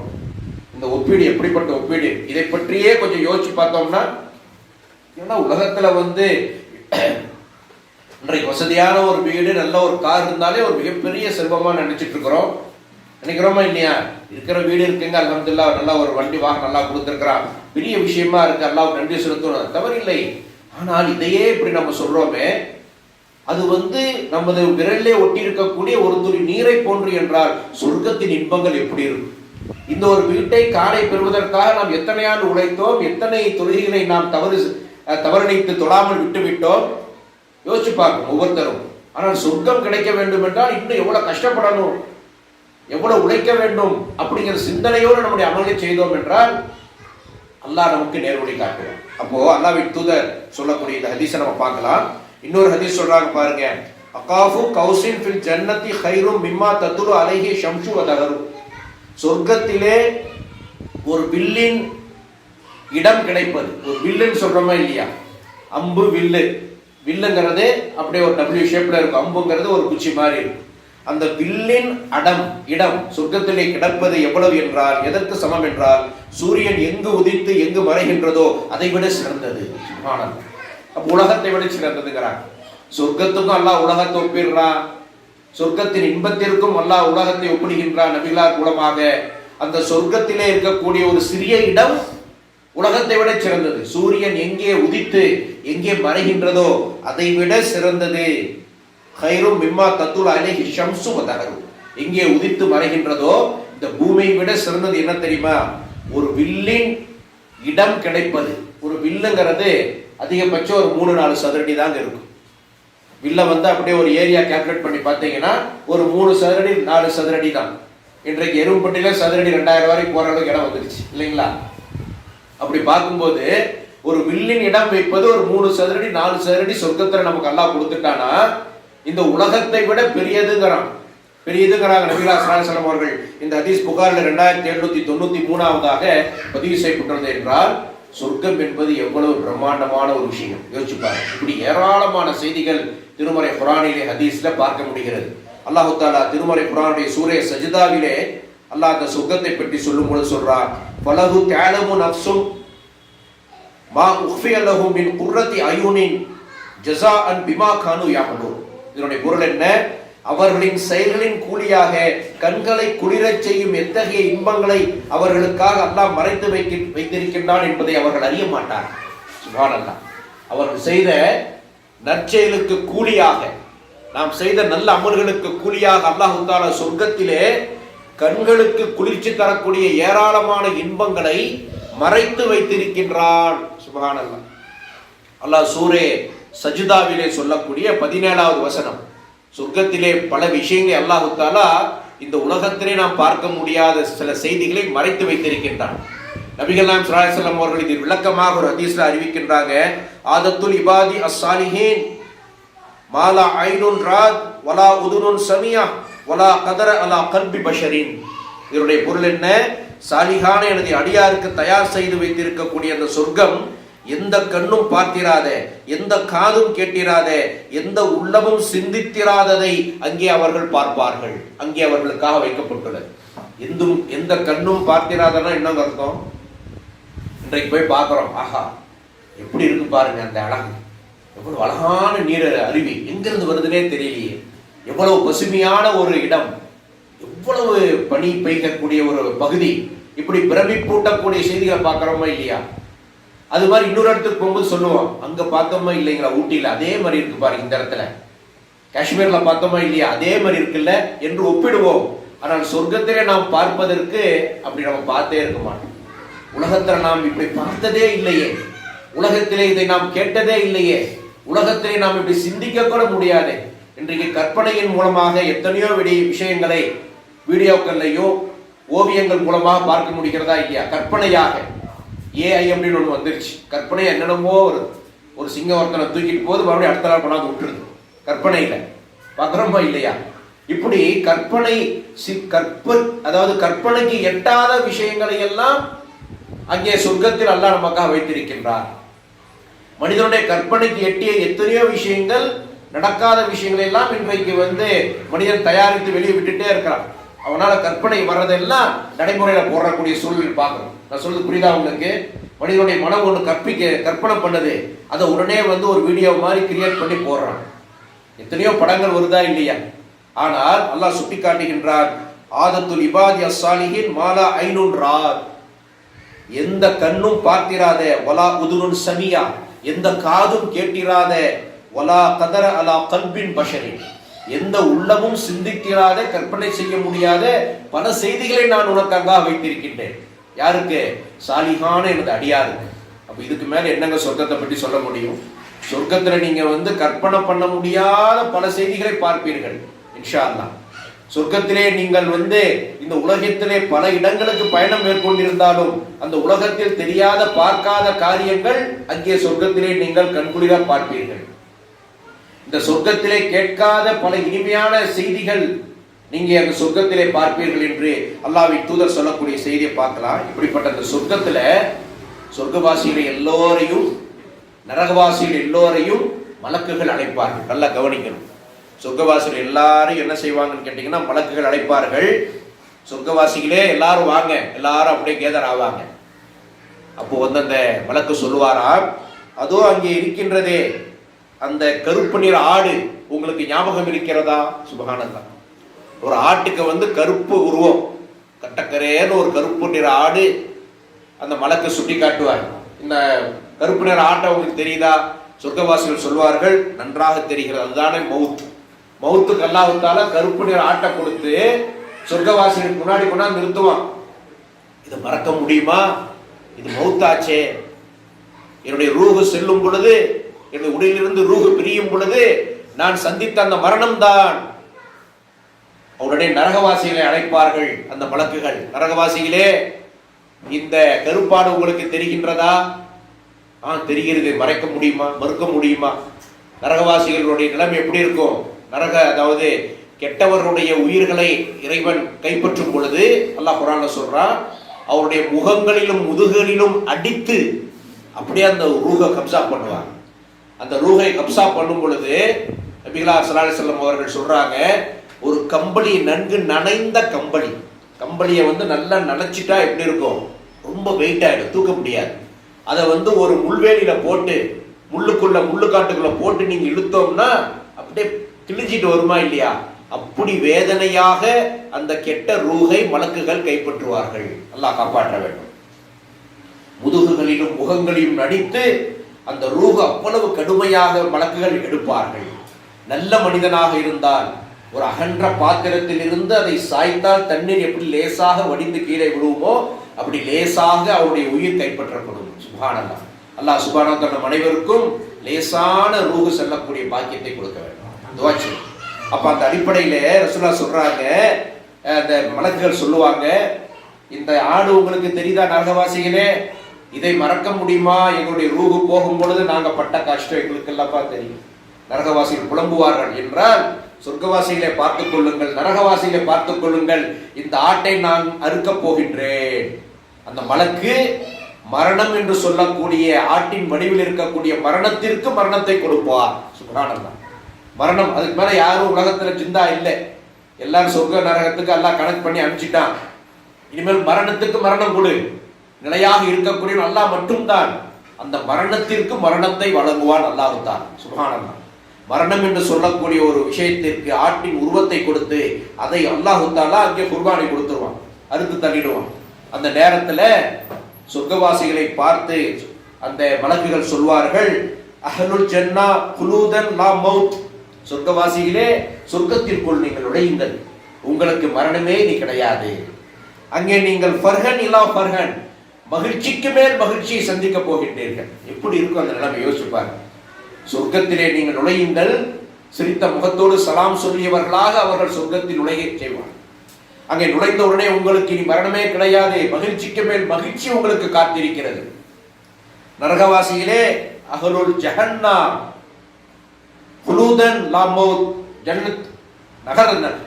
இந்த ஒப்பீடு எப்படிப்பட்ட ஒப்பீடு? இதை பற்றியே கொஞ்சம் யோசிச்சு பார்த்தோம்னா, ஏன்னா உலகத்துல இன்றைக்கு வசதியான ஒரு வீடு, நல்ல ஒரு கார் இருந்தாலே ஒரு மிகப்பெரிய செல்வமா நினைச்சிட்டு இருக்கிறோம். நினைக்கிறோமா இல்லையா? இருக்கிற வீடு இருக்குங்க, அல்ஹம்துலில்லாஹ், நல்லா ஒரு வண்டி வாகனம் நல்லா கொடுத்துருக்கிறான், பெரிய விஷயமா இருக்கு, அல்லாஹ் நன்றி செலுத்தணும், தவறில்லை. ஆனால் இதையே இப்படி நம்ம சொல்றோமே, அது நமது விரலிலே ஒட்டி இருக்கக்கூடிய ஒரு துளி நீரை போன்று என்றால் சொர்க்கத்தின் இன்பங்கள் எப்படி இருக்கும்? இந்த ஒரு வீட்டை காணை பெறுவதற்காக நாம் எத்தனை ஆண்டு உழைத்தோம், எத்தனை தொழுகைகளை நாம் தவறணித்து தொடாமல் விட்டுவிட்டோம், யோசிச்சு பார்க்கணும் ஒவ்வொருத்தரும். ஆனால் சொர்க்கம் கிடைக்க வேண்டும் என்றால் இன்னும் எவ்வளவு கஷ்டப்படணும், எவ்வளவு உழைக்க வேண்டும் அப்படிங்கிற சிந்தனையோடு நம்முடைய அமலை செய்தோம் என்றால் அல்லாஹ் நமக்கு நேர்வழி காட்டுவார். அப்போ அல்லாஹ்வின் தூதர் சொல்லக்கூடிய இந்த ஹதீஸை நம்ம பார்க்கலாம். இன்னொரு ஹதீஸ் சொல்றாங்க பாருங்க, அகாஃபு கௌசின் ஃபில் ஜன்னதி கைரும் மிம்மா தத்துரு அலைஹி ஷம்சு வதஹரு. சொர்க்கத்திலே ஒரு வில்லின் இடம் கிடைப்பது, ஒரு வில்லுன்னு சொல்றோமா இல்லையா, அம்பு வில்லு, வில்லுங்கிறது அப்படியே ஒரு டபிள்யூ ஷேப்ல இருக்கும், அம்புங்கிறது ஒரு குச்சி மாதிரி இருக்கும். அந்த வில்லின் இடம் சொர்க்கத்திலே கிடப்பது எவ்வளவு என்றால், எதற்கு சமம் என்றால், சூரியன் எங்கு உதித்து எங்கு மறைகின்றதோ அதை விட சிறந்தது. சுப்ஹானல்லாஹ். அப்ப உலகத்தை விட சிறந்ததுங்கிறான். சொர்க்கத்துக்கும் அல்லாஹ் உலகத்தை ஒப்பிடுறான், சொர்க்கத்தின் இன்பத்திற்கும் அல்லாஹ் உலகத்தை ஒப்பிடுகின்றான் நபிகளார் மூலமாக. அந்த சொர்க்கத்திலே இருக்கக்கூடிய ஒரு சிறிய இடம் உலகத்தை விட சிறந்தது. சூரியன் எங்கே உதித்து எங்கே மறைகின்றதோ அதை விட சிறந்தது. கைரும் மிம்மா தத்துல் அலைஹி ஷம்சு வதஹரு. எங்கே உதித்து மறைகின்றதோ இந்த பூமியை விட சிறந்தது என்ன தெரியுமா? ஒரு வில்லின் இடம் கிடைப்பது. ஒரு வில்லுங்கிறது அதிகபட்சம் ஒரு 3-4 சதுரடி தாங்க இருக்கும். வில்ல அப்படியே ஒரு ஏரியா கால்குலேட் பண்ணி பார்த்தீங்கன்னா ஒரு 3 சதுரடி 4 சதுரடி தான். இன்றைக்கு எரும்பட்டியில சதுரடி 2000 வரைக்கும் போற அளவுக்கு இடம் வந்துருச்சு இல்லைங்களா? அப்படி பார்க்கும்போது ஒரு வில்லின் இடம் வைப்பது ஒரு 3 சதுரடி 4 சதுரடி சொர்க்கத்துல நமக்கு அல்லாஹ் கொடுத்துட்டானா இந்த உலகத்தை விட பெரியதுங்கிறாங்க நபிகளார் ஸல்லல்லாஹு அலைஹி வஸல்லம் அவர்கள். இந்த ஹதீஸ் புகாரில் 2793ஆவதாக பதிவு செய்யப்பட்டுள்ளது. என்றால் சொர்க்கம் என்பது எவ்வளவு பிரம்மாண்டமான ஒரு விஷயம் யோசிச்சு பாருங்க. இப்படி ஏராளமான செய்திகள் திருமறை குர்ஆனிலே ஹதீஸ்ல பார்க்க முடிகிறது. அல்லாஹ் தஆலா திருமறை குர்ஆனுடைய சூரே சஜ்தாவிலே அல்லாஹ் அந்த சொர்க்கத்தை பற்றி சொல்லும் பொழுது சொல்றான், ஃபலஹு தஅலமு நஃப்சும் மா உஃபிய லஹும் மின் குர்ரத்தி அயுனின் ஜஸாஅன் பிமா கானூ யஅமலூன். இதனுடைய பொருள் என்ன? அவர்களின் செயல்களின் கூலியாக கண்களை குளிரச் செய்யும் எத்தகைய இன்பங்களை அவர்களுக்காக அல்லாஹ் மறைத்து வைத்திருக்கின்றான் என்பதை அவர்கள் அறிய மாட்டார். சுப்ஹானல்லாஹ். அவர்கள் செய்த நற்செயலுக்கு கூலியாக, நாம் செய்த நல்ல அமல்களுக்கு கூலியாக அல்லாஹ் தஆலா சொர்க்கத்திலே கண்களுக்கு குளிர்ச்சி தரக்கூடிய ஏராளமான இன்பங்களை மறைத்து வைத்திருக்கின்றான். சுப்ஹானல்லாஹ். அல்லாஹ் சூரே சஜ்தாவிலே சொல்லக்கூடிய 17வது வசனம், சொர்க்கத்திலே பல விஷயங்களை அல்லாஹ் தஆலா இந்த உலகத்திலே நாம் பார்க்க முடியாத சில செய்திகளை மறைத்து வைத்திருக்கின்றான். நபிகள் நாயகம் ஸல்லல்லாஹு அலைஹி வஸல்லம் அவர்கள் இதில் விளக்கமாக ஒரு ஹதீஸ்ல அறிவிக்கின்றாங்க, ஆதத்துல் இபாதி அஸ்ஸாலிஹீன் மாலா ஐனுன் ராத் வலா உதுனுன் சமியா வலா கதர அலா கல்பி பஷரின். இதனுடைய பொருள் என்ன? சாலிகான எனது அடியாருக்கு தயார் செய்து வைத்திருக்கக்கூடிய அந்த சொர்க்கம் எந்த கண்ணும் பார்த்திராத, எந்த காதும் கேட்டிராத, எந்த உள்ளமும் சிந்தித்திராததை அங்கே அவர்கள் பார்ப்பார்கள். அங்கே அவர்களுக்காக வைக்கப்பட்டுள்ளது. எந்த கண்ணும் பார்த்திராதனா என்ன அர்த்தம்? இன்றைக்கு போய் பார்க்கிறோம், ஆஹா எப்படி இருக்கு பாருங்க அந்த அழகு, எவ்வளவு அழகான நீர் அருவி, எங்கிருந்து வருதுன்னே தெரியலையே, எவ்வளவு பசுமையான ஒரு இடம், எவ்வளவு பனி பெய்யக்கூடிய ஒரு பகுதி, இப்படி பிரமிப்பூட்டக்கூடிய செய்திகளை பார்க்கிறோமா இல்லையா? அது மாதிரி இன்னொரு இடத்துக்கு போகும்போது சொல்லுவோம், அங்க பார்த்தோமா இல்லைங்களா ஊட்டியில அதே மாதிரி இருக்கு பாருங்க, இந்த இடத்துல காஷ்மீர்ல பார்த்தோமா இல்லையா அதே மாதிரி இருக்குல்ல என்று ஒப்பிடுவோம். ஆனால் சொர்க்கத்திலே நாம் பார்ப்பதற்கு அப்படி நம்ம பார்த்தே இருக்க மாட்டோம். உலகத்துல நாம் இப்படி பார்த்ததே இல்லையே, உலகத்திலே இதை நாம் கேட்டதே இல்லையே, உலகத்திலே நாம் இப்படி சிந்திக்க கூட முடியாது. இன்றைக்கு கற்பனையின் மூலமாக எத்தனையோ விஷயங்களை வீடியோக்கள்லையோ ஓவியங்கள் மூலமாக பார்க்க முடிகிறதா இல்லையா? கற்பனையாக ஏஐ அப்படின்னு ஒன்று வந்துருச்சு. கற்பனை என்னென்னமோ ஒரு சிங்கம் ஒருத்தனை தூக்கிட்டு போது மறுபடியும் அடுத்த நாள் கொண்டாந்து விட்டுருது. கற்பனையில பார்க்குறோமா இல்லையா? இப்படி அதாவது கற்பனைக்கு எட்டாத விஷயங்களை எல்லாம் அங்கே சொர்க்கத்தில் அல்லாஹ் நமக்காக வைத்திருக்கின்றார். மனிதனுடைய கற்பனைக்கு எட்டிய எத்தனையோ விஷயங்கள், நடக்காத விஷயங்கள் எல்லாம் இன்றைக்கு மனிதன் தயாரித்து வெளியே விட்டுட்டே இருக்கிறான். அவனால கற்பனை வர்றதெல்லாம் நடைமுறையில போடக்கூடிய சூழல் பார்க்கணும். நான் சொல்றது புரியுதா உங்களுக்கு? மனிதனுடைய மனம் ஒன்று கற்பனை பண்ணது, அதை உடனே ஒரு வீடியோ மாதிரி கிரியேட் பண்ணி போடுறான். எத்தனையோ படங்கள் வருதா இல்லையா? ஆனால் அல்லாஹ் சுட்டி காட்டுகின்றார், ஆதத்துல் இபாதி அஸ்ஸாலிஹின் மாலா ஐனுன் ராத், எந்த கண்ணும் பார்த்திராத, வலா உதுனுன் சமியா, எந்த காதும் கேட்டிராத, வலா கதர அலா கல்பின் பஷரின், எந்த உள்ளமும் சிந்தித்திராத, கற்பனை செய்ய முடியாத பல செய்திகளை நான் உனக்காக வைத்திருக்கின்றேன். யாருக்கு? சாலிகான எனது அடியாருக்கு. அப்ப இதுக்கு மேல என்னங்க சொர்க்கத்தை பற்றி சொல்ல முடியும்? சொர்க்கத்துல நீங்க கற்பனை பண்ண முடியாத பல செய்திகளை பார்ப்பீர்கள் இன்ஷா அல்லாஹ். சொர்க்கத்திலே நீங்கள் இந்த உலகத்திலே பல இடங்களுக்கு பயணம் மேற்கொண்டிருந்தாலும் அந்த உலகத்தில் தெரியாத பார்க்காத காரியங்கள் அங்கே சொர்க்கத்திலே நீங்கள் கண்குளிர பார்ப்பீர்கள். இந்த சொர்க்கத்திலே கேட்காத பல இனிமையான செய்திகள் நீங்க அந்த சொர்க்கத்திலே பார்ப்பீர்கள் என்று அல்லாஹ்வின் தூதர் சொல்லக்கூடிய செய்தியை பார்க்கலாம். இப்படிப்பட்ட அந்த சொர்க்கத்துல சொர்க்கவாசிகள் எல்லோரையும் நரகவாசிகள் எல்லோரையும் மலக்குகள் அழைப்பார்கள். நல்லா கவனிக்கணும். சொர்க்கவாசிகள் எல்லாரும் என்ன செய்வாங்கன்னு கேட்டீங்கன்னா, மலக்குகள் அழைப்பார்கள். சொர்க்கவாசிகளே எல்லாரும் வாங்க, எல்லாரும் அப்படியே கேதர் ஆவாங்க. அப்போ அந்த மலக்கு சொல்லுவாராம், அதோ அங்கே இருக்கின்றதே அந்த கருப்பு நிற ஆடு உங்களுக்கு ஞாபகம் இருக்கிறதா? சுபஹானல்லாஹ். ஒரு ஆட்டுக்கு கருப்பு உருவம், கட்டக்கரேன்னு ஒரு கருப்பு நிற ஆடு அந்த மலக்கு சுட்டி காட்டுவார். இந்த கருப்பு நிற ஆட்டை உங்களுக்கு தெரியுதா? சொர்க்கவாசிகள் சொல்வார்கள், நன்றாக தெரிகிறது, அதுதானே மவுத். மவுத்துக்கு அல்லாஹ் தஆலா கருப்பு நிற ஆட்டை கொடுத்து சொர்க்கவாசிகளுக்கு முன்னாடி கொண்டாந்து நிறுத்துவான். இதை மறக்க முடியுமா? இது மவுத்தாச்சே. என்னுடைய ரூஹு செல்லும் பொழுது, என்னுடைய உடலிலிருந்து ரூஹு பிரியும் பொழுது நான் சந்தித்த அந்த மரணம் தான். அவருடைய நரகவாசிகளை அழைப்பார்கள் அந்த மலக்குகள். நரகவாசிகளே, இந்த கருப்பாடு உங்களுக்கு தெரிகின்றதா? தெரிகிறது. மறைக்க முடியுமா? மறுக்க முடியுமா? நரகவாசிகளுடைய நிலைமை எப்படி இருக்கும்? அதாவது கெட்டவர்களுடைய உயிர்களை இறைவன் கைப்பற்றும் பொழுது அல்லாஹ் குர்ஆன்ல சொல்றான், அவருடைய முகங்களிலும் முதுகுகளிலும் அடித்து அப்படியே அந்த ரூஹை கப்சா பண்ணுவாங்க. அந்த ரூஹை கப்சா பண்ணும் பொழுது நபிகளார் ஸல்லல்லாஹு அலைஹி வஸல்லம் அவர்கள் சொல்றாங்க, ஒரு கம்பளி, நன்கு நனைந்த கம்பளியை நல்லா நனைச்சிட்டா எப்படி இருக்கும்? ரொம்ப வெயிட் ஆயிடும், தூக்க முடியாது. அதை ஒரு முள்வேலியில போட்டு முள்ளுக்காட்டுக்குள்ள போட்டு நீங்க இழுத்தோம்னா அப்படியே கிழிஞ்சிட்டு வருமா இல்லையா? அப்படி வேதனையாக அந்த கெட்ட ரூஹை மலக்குகள் கைப்பற்றுவார்கள். அல்லாஹ் காப்பாற்ற வேண்டும். முதுகுகளிலும் முகங்களிலும் நடித்து அந்த ரூஹ் அவ்வளவு கடுமையாக மலக்குகள் எடுப்பார்கள். நல்ல மனிதனாக இருந்தால் ஒரு அகன்ற பாத்திரத்தில் இருந்து அதை சாய்த்தால் தண்ணீர் எப்படி லேசாக வடிந்து கீழே விழுவுமோ அப்படி லேசாக அவருடைய உயிர் கைப்பற்றப்படும். சுப்ஹானல்லாஹ். அல்லாஹ் சுப்ஹானஹு வ தஆலா அனைவருக்கும் லேசான ரூஹ் செல்லக்கூடிய பாக்கியத்தை கொடுக்க வேண்டும். துஆ செய்யுங்க. அப்ப அந்த அடிப்படையில ரசூலுல்லாஹ் சொல்றாங்க, அந்த மலக்குகள் சொல்லுவாங்க, இந்த ஆடு உங்களுக்கு தெரியுதா நரகவாசிகளே? இதை மறக்க முடியுமா? எங்களுடைய ரூஹு போகும் பொழுது நாங்க பட்ட கஷ்டம் எங்களுக்கு எல்லாப்பா தெரியும். நரகவாசிகள் புலம்புவார்கள் என்றால், சொர்க்கவாசிகளை பார்த்துக் கொள்ளுங்கள், நரகவாசிகளை பார்த்துக் கொள்ளுங்கள், இந்த ஆட்டை நான் அறுக்கப் போகின்றேன். அந்த மலக்கு மரணம் என்று சொல்லக்கூடிய ஆட்டின் வடிவில் இருக்கக்கூடிய மரணத்திற்கு மரணத்தை கொடுப்பார். சுப்ஹானல்லாஹ். மரணம், அதுக்கு மேல யாரும் உலகத்துல சிந்தா இல்லை. எல்லாரும் சொர்க்க நரகத்துக்கு அல்லாஹ் கணக்கு பண்ணி அனுப்பிச்சிட்டான். இனிமேல் மரணத்துக்கு மரணம் கொடு, நிலையாக இருக்கக்கூடிய அல்லாஹ் மட்டும்தான் அந்த மரணத்திற்கு மரணத்தை வழங்குவான். அல்லாஹ் தான். சுப்ஹானல்லாஹ். மரணம் என்று சொல்லக்கூடிய ஒரு விஷயத்திற்கு ஆட்டின் உருவத்தை கொடுத்து அதை அல்லாஹ் தஆலா அங்கே குர்பானை கொடுத்துருவான், அறுத்து தள்ளிடுவான். அந்த நேரத்துல சொர்க்கவாசிகளை பார்த்து அந்த மலக்குகள் சொல்வார்கள், அஹ்லுல் ஜன்னா குலூதன் லா மௌத். சொர்க்கவாசிகளே, சொர்க்கத்திற்குள் நீங்கள் நுழையுங்கள், உங்களுக்கு மரணமே நீ கிடையாது. அங்கே நீங்கள் ஃபர்ஹன் இலா ஃபர்ஹன், மகிழ்ச்சிக்கு மேல் மகிழ்ச்சியை சந்திக்க போகின்றீர்கள். எப்படி இருக்கும் அந்த நிலைமை யோசிப்பார். சொர்க்கத்திலே நீங்கள் நுழையுங்கள், சிரித்த முகத்தோடு சலாம் சொல்லியவர்களாக அவர்கள் சொர்க்கத்தில் நுழைய செய்வார். அங்கே நுழைந்த உடனே உங்களுக்கு இனி மரணமே கிடையாது, மகிழ்ச்சிக்கு மேல் மகிழ்ச்சி உங்களுக்கு காத்திருக்கிறது. நரகவாசிகளே, அஹ்லுல் ஜஹன்னம் குலூதன் லா மௌத், ஜன்னத்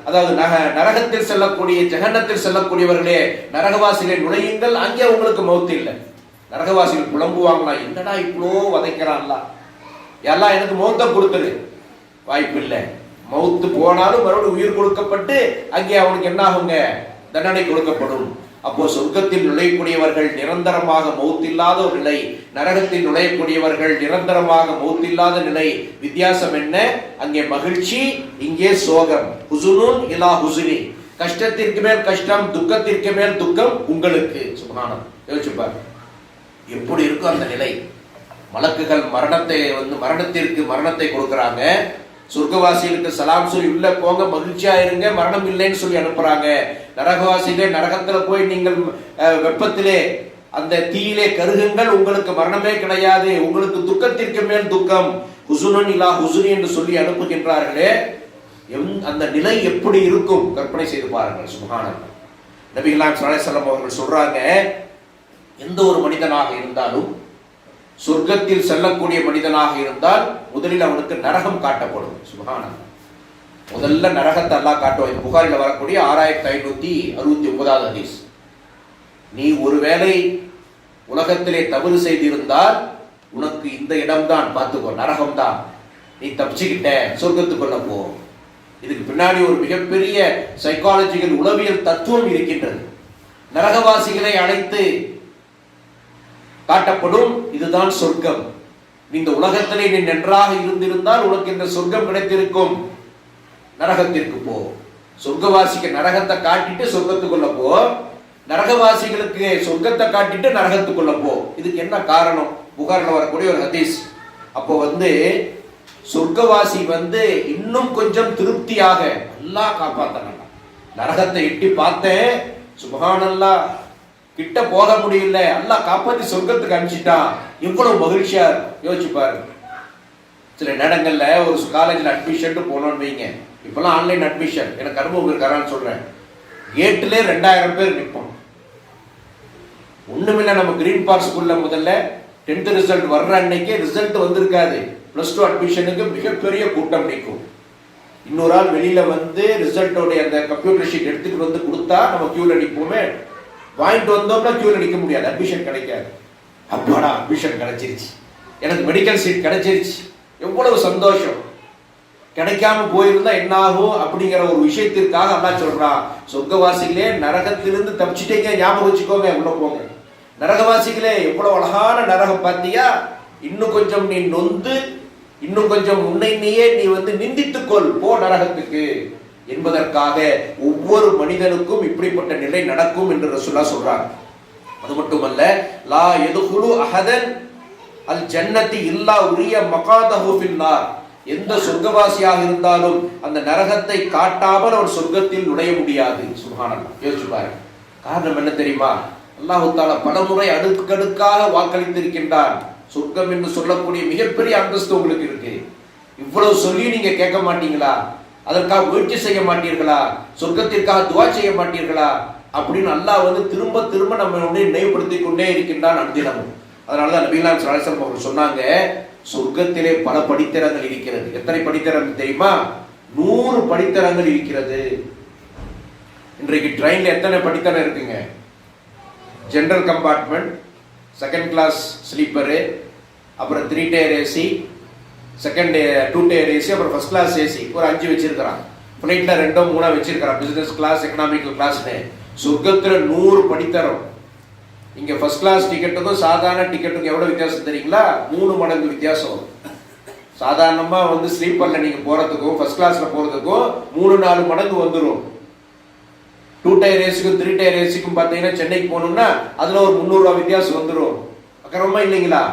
அதாவது நரகத்தில் செல்லக்கூடிய ஜஹன்னத்தில் செல்லக்கூடியவர்களே, நரகவாசிகளை நுழையுங்கள், அங்கே உங்களுக்கு மௌத் இல்லை. நரகவாசிகள் புலம்புவாங்களா, என்னடா இவ்வளோ வதைக்கிறான்ல, எல்லாம் எனக்கு மௌத்தை கொடுத்துரு. வாய்ப்பு இல்லை. மௌத்து போனாலும் மறுபடியும் உயிர் கொடுக்கப்பட்டு அங்கே அவனுக்கு என்ன ஆகுங்க? தண்டனை கொடுக்கப்படும். அப்போ சொர்க்கத்தில் நுழையக்கூடியவர்கள் நிரந்தரமாக மௌத்தில்லாத ஒரு நிலை, நரகத்தில் நுழையக்கூடியவர்கள் நிரந்தரமாக மௌத்தில்லாத நிலை. வித்தியாசம் என்ன? அங்கே மகிழ்ச்சி, இங்கே சோகம். ஹுசுனுன் இலா ஹுசுனி, கஷ்டத்திற்கு மேல் கஷ்டம், துக்கத்திற்கு மேல் துக்கம் உங்களுக்கு. சுப்ஹானல்லாஹ், யோசிச்சு பாருங்க எப்படி இருக்கும் அந்த நிலை. மலக்குகள் மரணத்திற்கு மரணத்தை கொடுக்கறாங்க. சொர்க்கவாசிகளுக்கு சலாம் சொல்லி உள்ள போங்க, மகிழ்ச்சியா இருங்க, மரணம் இல்லைன்னு சொல்லி அனுப்புறாங்க. நரகவாசிகளே, நரகத்துல போய் நீங்கள் வெப்பத்திலே அந்த தீயிலே கருகுங்கள், உங்களுக்கு மரணமே கிடையாது, உங்களுக்கு துக்கத்திற்கு மேல் துக்கம், ஹுசுனன் இலா ஹுசுனி என்று சொல்லி அனுப்புகின்றார்களே. அந்த நிலை எப்படி இருக்கும் கற்பனை செய்து பாருங்கள். சுப்ஹானல்லாஹ். நபிகள் ஸல்லல்லாஹு அலைஹி வஸல்லம் அவர்கள் சொல்றாங்க, எந்த ஒரு மனிதனாக இருந்தாலும் சொர்க்கத்தில் செல்லக்கூடிய மனிதனாக இருந்தால் முதலில் அவனுக்கு நரகம் காட்டப்படும். சுப்ஹானல்லாஹ். முதல்ல நரகத்தை அல்லாஹ் காட்டுவான். இது புகாரில் வரக்கூடிய 6569வது ஹதீஸ். நீ ஒருவேளை உலகத்திலே தவறு செய்திருந்தால் உனக்கு இந்த இடம்தான், பார்த்துக்கோ, நரகம்தான், நீ தப்பிச்சுக்கிட்ட, சொர்க்கத்துக்குள்ள போ. இதுக்கு பின்னாடி ஒரு மிகப்பெரிய சைக்காலஜிக்கல் உளவியல் தத்துவம் இருக்கின்றது. நரகவாசிகளை அழைத்து காட்டப்படும், இதுதான் சொர்க்கம், இந்த உலகத்திலே நீ நன்றாக இருந்திருந்தால் உனக்கு இந்த சொர்க்கம் கிடைத்திருக்கும், நரகத்திற்கு போ. சொர்க்கவாசிக்கு நரகத்தை காட்டிட்டு சொர்க்கத்துக்குள்ள போ, நரகவாசிகளுக்கு சொர்க்கத்தை காட்டிட்டு நரகத்துக்குள்ள போ. இதுக்கு என்ன காரணம்? புகாரில் வரக்கூடிய ஒரு ஹதீஸ். அப்போ சொர்க்கவாசி இன்னும் கொஞ்சம் திருப்தியாக, அல்லாஹ் காப்பாத்தன, நரகத்தை எட்டி பார்த்தேன், சுப்ஹானல்லாஹ், கிட்ட போக முடியல, அல்லாஹ் காப்பாத்தி சொர்க்கத்துக்கு அனுப்பிச்சிட்டான், எவ்வளவு மகிழ்ச்சியா இருக்கும். யோசிச்சு பாருங்க. சில நேரங்கள்ல ஒரு காலேஜ்ல அட்மிஷன் போனோம்னு வைங்க, இப்பெல்லாம் ஆன்லைன் அட்மிஷன், எனக்கு அனுபவம் இருக்காரான்னு சொல்றேன். கேட்ல 2000 பேர் நிற்போம். ஒண்ணுமில்ல, நம்ம கிரீன் பார்க் ஸ்கூல்ல முதல்ல 10th ரிசல்ட் வர்ற அன்னைக்கு ரிசல்ட் வந்திருக்காது, +2 அட்மிஷனுக்கு மிகப்பெரிய கூட்டம் நிற்கும். இன்னொரு ஆள் வெளியில ரிசல்ட்டோட அந்த கம்ப்யூட்டர் ஷீட் எடுத்துட்டு கொடுத்தா நம்ம கியூல நிற்போமே, வாங்கிட்டு வந்தோம்னா கியூல நிற்க முடியாது, அட்மிஷன் கிடைக்காது. அப்பாடா அட்மிஷன் கிடைச்சிருச்சு, எனக்கு மெடிக்கல் சீட் கிடைச்சிருச்சு, எவ்வளவு சந்தோஷம். கிடைக்காம போயிருந்தா என்ன ஆகும் அப்படிங்கிற ஒரு விஷயத்திற்காக அல்லாஹ் சொல்றான், சொர்க்கவாசிகளே நரகத்திலிருந்து தப்பிச்சிட்டீங்க, ஞாபகம் வச்சுக்கோங்க, உள்ள போங்க. நரகவாசிகளே, எவ்வளவு அழகான நரகம் பார்த்தியா, இன்னும் கொஞ்சம் நீ நொந்து, இன்னும் கொஞ்சம் உன்னை நீயே நீ நிந்தித்துக்கொள், போ நரகத்துக்கு என்பதற்காக ஒவ்வொரு மனிதனுக்கும் இப்படிப்பட்ட நிலை நடக்கும் என்று ரசூலுல்லாஹ் சொல்றார். அது மட்டுமல்ல, லா யதுகுலு அஹதன் அல் ஜன்னதி இல்லா உரிய மகாதஹு ஃபில் நார், எந்த சொர்க்கவாசியாக இருந்தாலும் அந்த நரகத்தை காட்டாமல் அவன் சொர்க்கத்தில் நுழைய முடியாது. சுப்ஹானல்லாஹ், யோசிச்சு பாருங்க. காரணம் என்ன தெரியுமா? அல்லாஹ் தஆலா பலமுறை அடுக்கடுக்காக வாக்களித்திருக்கின்றான். சொர்க்கம் என்று சொல்லக்கூடிய மிகப்பெரிய அந்தஸ்து உங்களுக்கு இருக்கு. இவ்வளவு சொல்லி நீங்க கேட்க மாட்டீங்களா? அதற்காக முயற்சி செய்ய மாட்டீர்களா? சொர்க்கத்திற்காக துஆ செய்ய மாட்டீர்களா? அப்படின்னு அல்லாஹ் திரும்ப திரும்ப நம்ம நினைவுபடுத்திக் கொண்டே இருக்கின்றான் அன்தினமும். அதனாலதான் நபிகள் ஸல்லல்லாஹு அலைஹி வஸல்லம் அவர்கள் சொன்னாங்க, சொர்க்கத்திலே பல படித்தரங்கள் இருக்கிறது. எத்தனை படித்தரங்கள் தெரியுமா? 100 படித்தரங்கள் இருக்கிறது. இன்றைக்கு ட்ரெயின்ல எத்தனை படித்தரம் இருக்குங்க? General compartment, second class sleeper, அப்புறம் 3 tier AC, second 2 tier AC, அப்புறம் ஃபர்ஸ்ட் கிளாஸ் ஏசி, ஒரு 5 வச்சிருக்கிறான். ஃபிளைட்ல 2 3 வச்சிருக்கிறான், பிசினஸ் கிளாஸ், எக்கனாமிக்கல் கிளாஸ்னு. சொர்க்கத்துல 100 படித்தரம். இங்க ஃபர்ஸ்ட் கிளாஸ் டிக்கெட்டுக்கும் சாதாரண டிக்கெட்டுக்கும் எவ்வளவு வித்தியாசம் தெரியுங்களா? 3 மடங்கு வித்தியாசம். சாதாரணமா ஸ்லீப்பர்ல நீங்க போறதுக்கும் ஃபர்ஸ்ட் கிளாஸ்ல போறதுக்கும் 3-4 மடங்கு வந்துடும். 2 டயர் ஏசிக்கும் 3 டயர் ஏசிக்கும் பார்த்தீங்கன்னா சென்னைக்கு போகணும்னா அதுல ஒரு 300 ரூபாய் வித்தியாசம் வந்துடும். அக்கறமா இல்லைங்களா?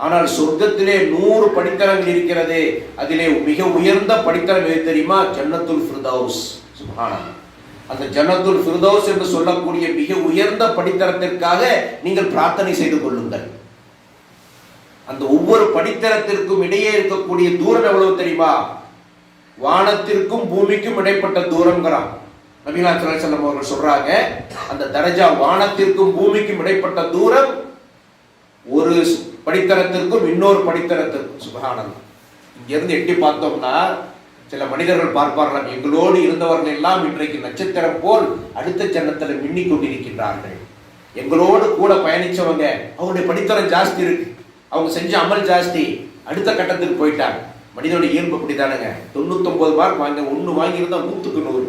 ஆனால் சொர்க்கத்திலே 100 படித்தரங்கள் இருக்கிறது. அதிலே மிக உயர்ந்த படித்தரம் எது தெரியுமா? ஜன்னத்துல் ஃபிர்தௌஸ். சுப்ஹானல்லாஹ். அந்த ஜன்னத்துல் ஃபிர்தௌஸ் என்று சொல்லக்கூடிய மிக உயர்ந்த படித்தரத்திற்காக நீங்கள் பிரார்த்தனை செய்து கொள்ளுங்கள். அந்த ஒவ்வொரு படித்தரத்திற்கும் இடையே இருக்கக்கூடிய தூரம் எவ்வளவு தெரியுமா? வானத்திற்கும் பூமிக்கும் இடைப்பட்ட தூரம்ங்கிறான் நபிகள் ஸல்லல்லாஹு அலைஹி வஸல்லம் அவர்கள் சொல்றாங்க. அந்த தரஜா வானத்திற்கும் பூமிக்கும் இடைப்பட்ட தூரம் ஒரு படித்தரத்திற்கும் இன்னொரு படித்தரத்திற்கும். சுப்ஹானல்லாஹ். இங்க இருந்து எட்டி பார்த்தோம்னா சில மனிதர்கள் பார்ப்பார்கள், எங்களோடு இருந்தவர்கள் எல்லாம் இன்றைக்கு நட்சத்திரம் போல் அடுத்த ஜன்னத்தில் மின்னிக் கொண்டிருக்கின்றார்கள். எங்களோடு கூட பயணிச்சவங்க அவங்களுடைய படித்தரம் ஜாஸ்தி இருக்கு, அவங்க செஞ்ச அமல் ஜாஸ்தி, அடுத்த கட்டத்துக்கு போயிட்டாங்க. மனிதனுடைய இயல்பு அப்படித்தானுங்க. 99 மார்க் வாங்க, 1 வாங்கியிருந்தா 100க்கு 100,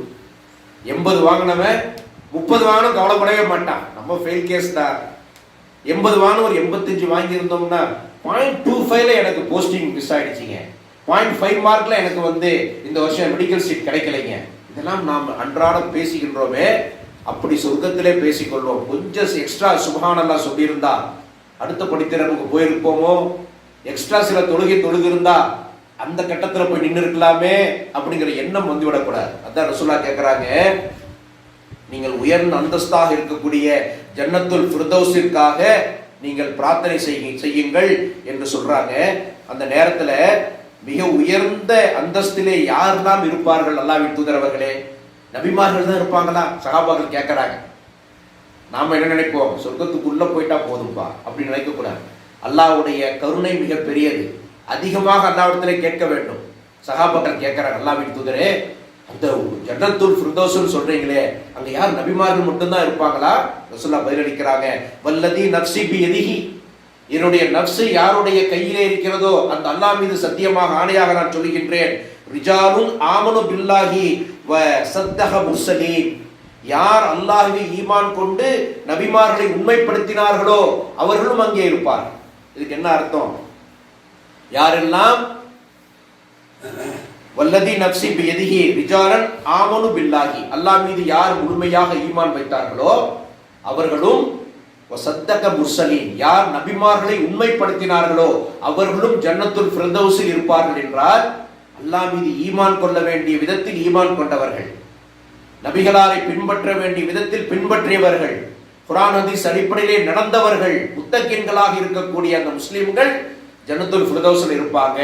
80 வாங்கினவன் 30 வாங்கினும் கவலைப்படவே மாட்டான், நம்ம ஃபெயில் கேஸ் தான். 80 வாங்கின ஒரு 85 வாங்கியிருந்தோம்னா 0.25ல எனக்கு போஸ்டிங் மிஸ் ஆயிடுச்சிங்க, 0.5 மார்க்ல எனக்கு இந்த வருஷம் மெடிக்கல் சீட் கிடைக்கலைங்க, இதெல்லாம் நாம் அன்றாடம் பேசுகின்றோமே, அப்படி சொர்க்கத்திலே பேசிக்கொள்வோம். கொஞ்சம் எக்ஸ்ட்ரா சுப்ஹானல்லாஹ் சொல்லியிருந்தா அடுத்த படித்திறனுக்கு போயிருப்போமோ, எக்ஸ்ட்ரா சில தொழுகிருந்தா அந்த கட்டத்தில் போய் நின்று இருக்கலாமே அப்படிங்கிற எண்ணம் வந்து விடக்கூடாது. அதான் ரசூலுல்லாஹ் கேட்கிறாங்க, நீங்கள் உயர்ந்த அந்தஸ்தாக இருக்கக்கூடிய ஜன்னத்துல் ஃபிர்தௌஸிற்காக நீங்கள் பிரார்த்தனை செய்யுங்கள் என்று சொல்றாங்க. அந்த நேரத்துல மிக உயர்ந்த அந்தஸ்திலே யாரெல்லாம் இருப்பார்கள் அல்லாஹ்வின் தூதர் அவர்களே? நபிமார்கள் தான் இருப்பாங்களா? சஹாபாக்கள் கேட்கறாங்க. நாம என்ன நினைப்போம்? சொர்க்கத்துக்குள்ள போயிட்டா போதும்பா அப்படி நினைக்க கூடாது. அல்லாஹ்வுடைய கருணை மிக பெரியது, அதிகமாக அல்லாஹ்விடத்திலே கேட்க வேண்டும். சஹாபாக்கள் கேட்கறாங்க, அல்லாஹ்வின் தூதரே, அந்த ஜன்னத்துல் ஃபிர்தௌஸ் சொல்றீங்களே, அங்க யார் நபிமார்கள் மட்டும்தான் இருப்பாங்களா? ரசூலுல்லாஹ் பதிலளிக்கிறாங்க, வல்லதி நஃப்ஸி பியதிஹி, என்னுடைய நஃப்ஸு யாருடைய கையிலே இருக்கிறதோ அந்த அல்லாஹ் மீது சத்தியமாக ஆணையாக நான் சொல்லுகின்றேன், ரிஜாலுன் ஆமனு பில்லாஹி வ சத்தஹ முர்ஸலீன், யார் அல்லாஹ்வை ஈமான் கொண்டு நபிமார்களை உண்மைப்படுத்தினார்களோ அவர்களும் அங்கே இருப்பார். இதுக்கு என்ன அர்த்தம்? யாரெல்லாம் வல்லதி நஃப்ஸி பியதிஹி ரிஜாலன் ஆமனு பில்லாஹி, அல்லாஹ் மீது யார் முழுமையாக ஈமான் வைத்தார்களோ அவர்களும், வசத்தக முர்ஸலீன், யார் நபிமார்களை உண்மைப்படுத்தினார்களோ அவர்களும் ஜன்னத்துல் ஃபிர்தௌஸில் இருப்பார்கள் என்றால், அல்லாஹ் மீது ஈமான் கொள்ள வேண்டிய விதத்தில் ஈமான் கொண்டவர்கள், நபிகளாரை பின்பற்ற வேண்டிய விதத்தில் பின்பற்றியவர்கள், குர்ஆன் ஹதீஸ் அடிப்படையிலே நடந்தவர்கள், முத்தகின்களாக இருக்கக்கூடிய அந்த முஸ்லிம்கள் ஜன்னத்துல் ஃபிர்தௌஸில் இருப்பாங்க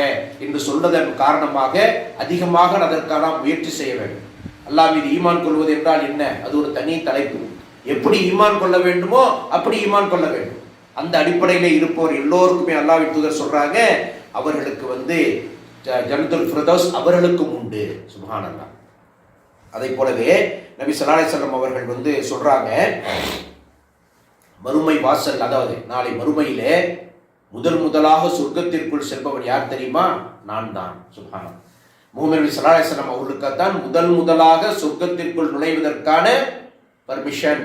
என்று சொல்வதன் காரணமாக அதிகமாக அதற்கான முயற்சி செய்ய வேண்டும். அல்லாஹ் மீது ஈமான் கொள்வது என்றால் என்ன? அது ஒரு தனி தலைப்பு. எப்படி ஈமான் கொள்ள வேண்டுமோ அப்படி ஈமான் கொள்ள வேண்டும். அந்த அடிப்படையில் இருப்பவர் எல்லோருக்குமே அல்லாஹ்வின் தூதர் சொல்றாங்க, அவர்களுக்கு ஜன்னத்துல் ஃபிர்தௌஸ் அவர்களுக்கும் உண்டு. சுப்ஹானல்லாஹ். அதை போலவே நபி ஸல்லல்லாஹு அலைஹி வஸல்லம் அவர்கள் சொல்றாங்க, மறுமை வாசல், அதாவது நாளை மறுமையிலே முதலாக சொர்க்கத்திற்குள் செல்பவன் யார் தெரியுமா? நான் தான். சுப்ஹானல்லாஹ். முஹம்மது நபி ஸல்லல்லாஹு அலைஹி வஸல்லம் அவர்களுக்குத்தான் முதலாக சொர்க்கத்திற்குள் நுழைவதற்கான பர்மிஷன்.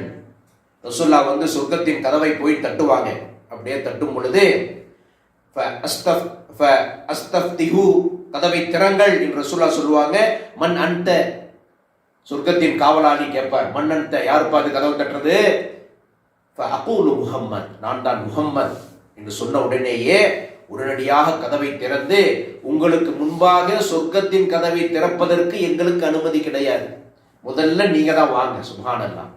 ரசூலுல்லாஹ் சொர்க்கத்தின் கதவை போய் தட்டுவாங்க. அப்படியே தட்டும் பொழுது அஸ்தஃப்திஹு, கதவை திறங்கள் என்று ரசூலுல்லாஹ் சொல்லுவாங்க. மன் அன்த, சொர்க்கத்தின் காவலாளி கேட்பார், மன் அன்த, யாருப்பா அது கதவை தட்டுறது? அகூலு முஹம்மத், நான் தான் முஹம்மத் என்று சொன்ன உடனேயே உடனடியாக கதவை திறந்து, உங்களுக்கு முன்பாக சொர்க்கத்தின் கதவை திறப்பதற்கு எங்களுக்கு அனுமதி கிடையாது, முதல்ல நீங்க தான் வாங்க. சுப்ஹானல்லாஹ்.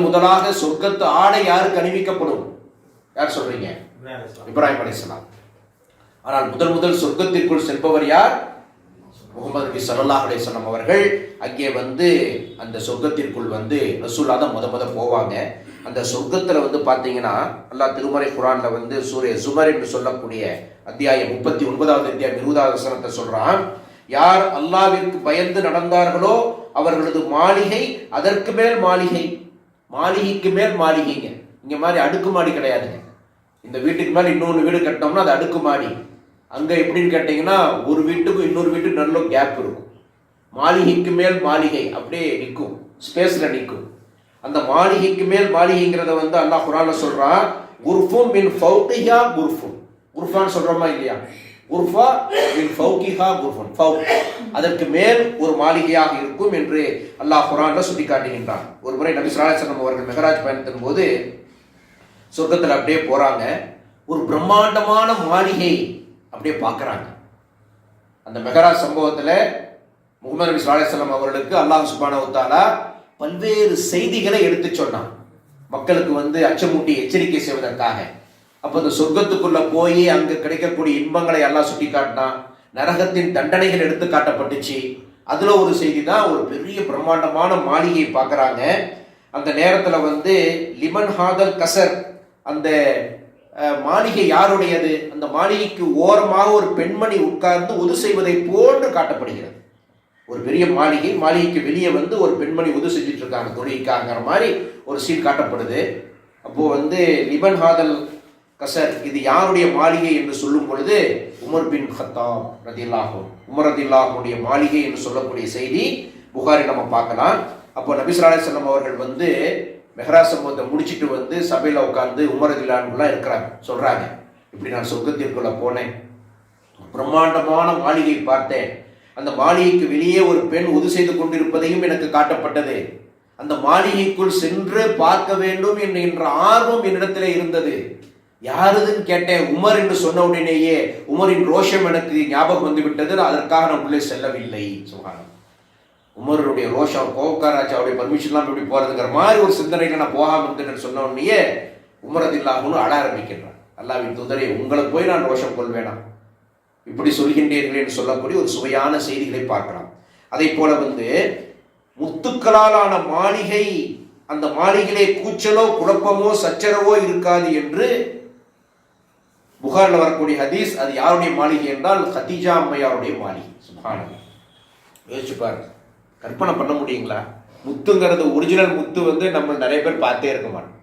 முதலாக சொர்க்கத்து ஆடை யாருக்கு அணிவிக்கப்படும்? யார் சொல்றீங்க? இப்ராஹிம் அலைஹிஸ்ஸலாம். ஆனால் முதல் சொர்க்கத்திற்குள் செல்பவர் யார்? முஹம்மது நபி ஸல்லல்லாஹு அலைஹி வஸல்லம் அவர்கள். அங்கே அந்த சொர்க்கத்திற்குள் ரசூலுல்லாஹ் தான் முத போவாங்க. அந்த சொர்க்கத்துல பாத்தீங்கன்னா அல்லாஹ் திருமறை குர்ஆன்ல சூரே ஜுமர் என்று சொல்லக்கூடிய அத்தியாயம் 39வது அத்தியாயம் 20வது வசனத்தை சொல்றான், யார் அல்லாஹ்விற்கு பயந்து நடந்தார்களோ அவர்களது மாளிகை அதற்கு மேல் மாளிகை, மாளிகைக்கு மேல் மாளிகைங்க. இங்க மாதிரி அடுக்குமாடி கிடையாதுங்க. இந்த வீட்டுக்கு மேல இன்னொரு வீடு கட்டினோம்னா அது அடுக்குமாடி. அங்க எப்படின்னு கேட்டீங்கன்னா ஒரு வீட்டுக்கும் இன்னொரு வீட்டுக்கு நல்ல கேப் இருக்கும். மாளிகைக்கு மேல் மாளிகை அப்படியே நிற்கும், ஸ்பேஸ்ல நிற்கும். அந்த மாளிகைக்கு மேல் மாளிகைங்கிறத அல்லாஹ் குர்ஆன்ல சொல்றான், குர்ஃபும் மின் ஃபௌகிஹா குர்ஃபுன். குர்ஃபான் சொல்றோமா இல்லையா? குர்ஃபா மின் ஃபௌகிஹா குர்ஃபுன், ஃபௌக், அதற்கு மேல் ஒரு மாளிகையாக இருக்கும் என்று அல்லாஹ் குர்ஆன்ல சொல்லி காட்டுகின்றான். ஒரு முறை நபி ஸல்லல்லாஹு அலைஹி வஸல்லம் அவர்கள் மிஹ்ராஜ் பயணத்தின் போது சொர்க்கத்தில் அப்படியே போறாங்க. ஒரு பிரம்மாண்டமான மாளிகை அப்படியே பார்க்கறாங்க. அந்த மிஹ்ராஜ் சம்பவத்துல முஹம்மது நபி ஸல்லல்லாஹு அலைஹி வஸல்லம் அவர்களுக்கு அல்லாஹ் சுப்ஹானஹு வ தஆலா பல்வேறு செய்திகளை எடுத்து சொன்னான், மக்களுக்கு அச்சமூட்டி எச்சரிக்கை செய்வதற்காக. அப்ப அந்த சொர்க்கத்துக்குள்ள போய் அங்கு கிடைக்கக்கூடிய இன்பங்களை எல்லாம் சுட்டி காட்டினான். நரகத்தின் தண்டனைகள் எடுத்து காட்டப்பட்டுச்சு. அதுல ஒரு செய்தி தான், ஒரு பெரிய பிரம்மாண்டமான மாளிகையை பார்க்கறாங்க. அந்த நேரத்துல லிமன் ஹாதல் கசர், அந்த மாளிகை யாருடையது? அந்த மாளிகைக்கு ஓரமாக ஒரு பெண்மணி உட்கார்ந்து உது செய்வதை போன்று காட்டப்படுகிறது. ஒரு பெரிய மாளிகை, மாளிகைக்கு வெளியே ஒரு பெண்மணி உது செஞ்சுட்டு இருக்காங்க, தொழிலுக்காங்கிற மாதிரி ஒரு சீன் காட்டப்படுது. அப்போ லிபன் ஹாதல் கசர், இது யாருடைய மாளிகை என்று சொல்லும் பொழுது உமர் பின் கத்தாப் ரதியல்லாஹு, உமர் ரதியல்லாஹுடைய மாளிகை என்று சொல்லக்கூடிய செய்தி புகாரி நம்ம பார்க்கலாம். அப்போ நபி ஸல்லல்லாஹு அலைஹி வஸல்லம் அவர்கள் மெஹ்ராஜ் சம்பவத்தை முடிச்சுட்டு சபையில உட்கார்ந்து உமர் ரதியல்லாஹுலாம் இருக்கிறாங்க, சொல்றாங்க, இப்படி நான் சொர்க்கத்திற்குள்ள போனேன், பிரம்மாண்டமான மாளிகை பார்த்தேன், அந்த மாளிகைக்கு வெளியே ஒரு பெண் உது செய்து கொண்டிருப்பதையும் எனக்கு காட்டப்பட்டது. அந்த மாளிகைக்குள் சென்று பார்க்க வேண்டும் என்ற ஆர்வம் என்னிடத்திலே இருந்தது. யாருதுன்னு கேட்டேன். உமர் என்று சொன்ன உடனேயே உமரின் ரோஷம் எனக்கு ஞாபகம் வந்து விட்டது. அதற்காக நான் உள்ளே செல்லவில்லை. சுப்ஹானல்லாஹ். உமருடைய ரோஷம், கோவக்காராச்சாவுடைய பர்மிஷன்லாம் எப்படி போறதுங்கிற மாதிரி ஒரு சிந்தனைக்கு நான் போகாம இருந்தேன்னு சொன்ன உடனேயே உமரதில்லாஹுன்னு அழ ஆரம்பிக்கின்றான். அல்லாஹ்வின் தூதரே, உங்களை போய் நான் ரோஷம் கொள்வேனா, இப்படி சொல்கின்றீர்கள் என்று சொல்லக்கூடிய ஒரு சுவையான செய்திகளை பார்க்கலாம். அதை போல முத்துக்களாலான மாளிகை, அந்த மாளிகையிலே கூச்சலோ குழப்பமோ சச்சரவோ இருக்காது என்று புகாரில் வரக்கூடிய ஹதீஸ். அது யாருடைய மாளிகை என்றால் கதீஜா அம்மையாருடைய மாளிகை. சுப்ஹானல்லாஹ். யோசிச்சு பாருங்க, கற்பனை பண்ண முடியுங்களா? முத்துங்கிறது ஒரிஜினல் முத்து நம்ம நிறைய பேர் பார்த்தே இருக்க மாட்டோம்.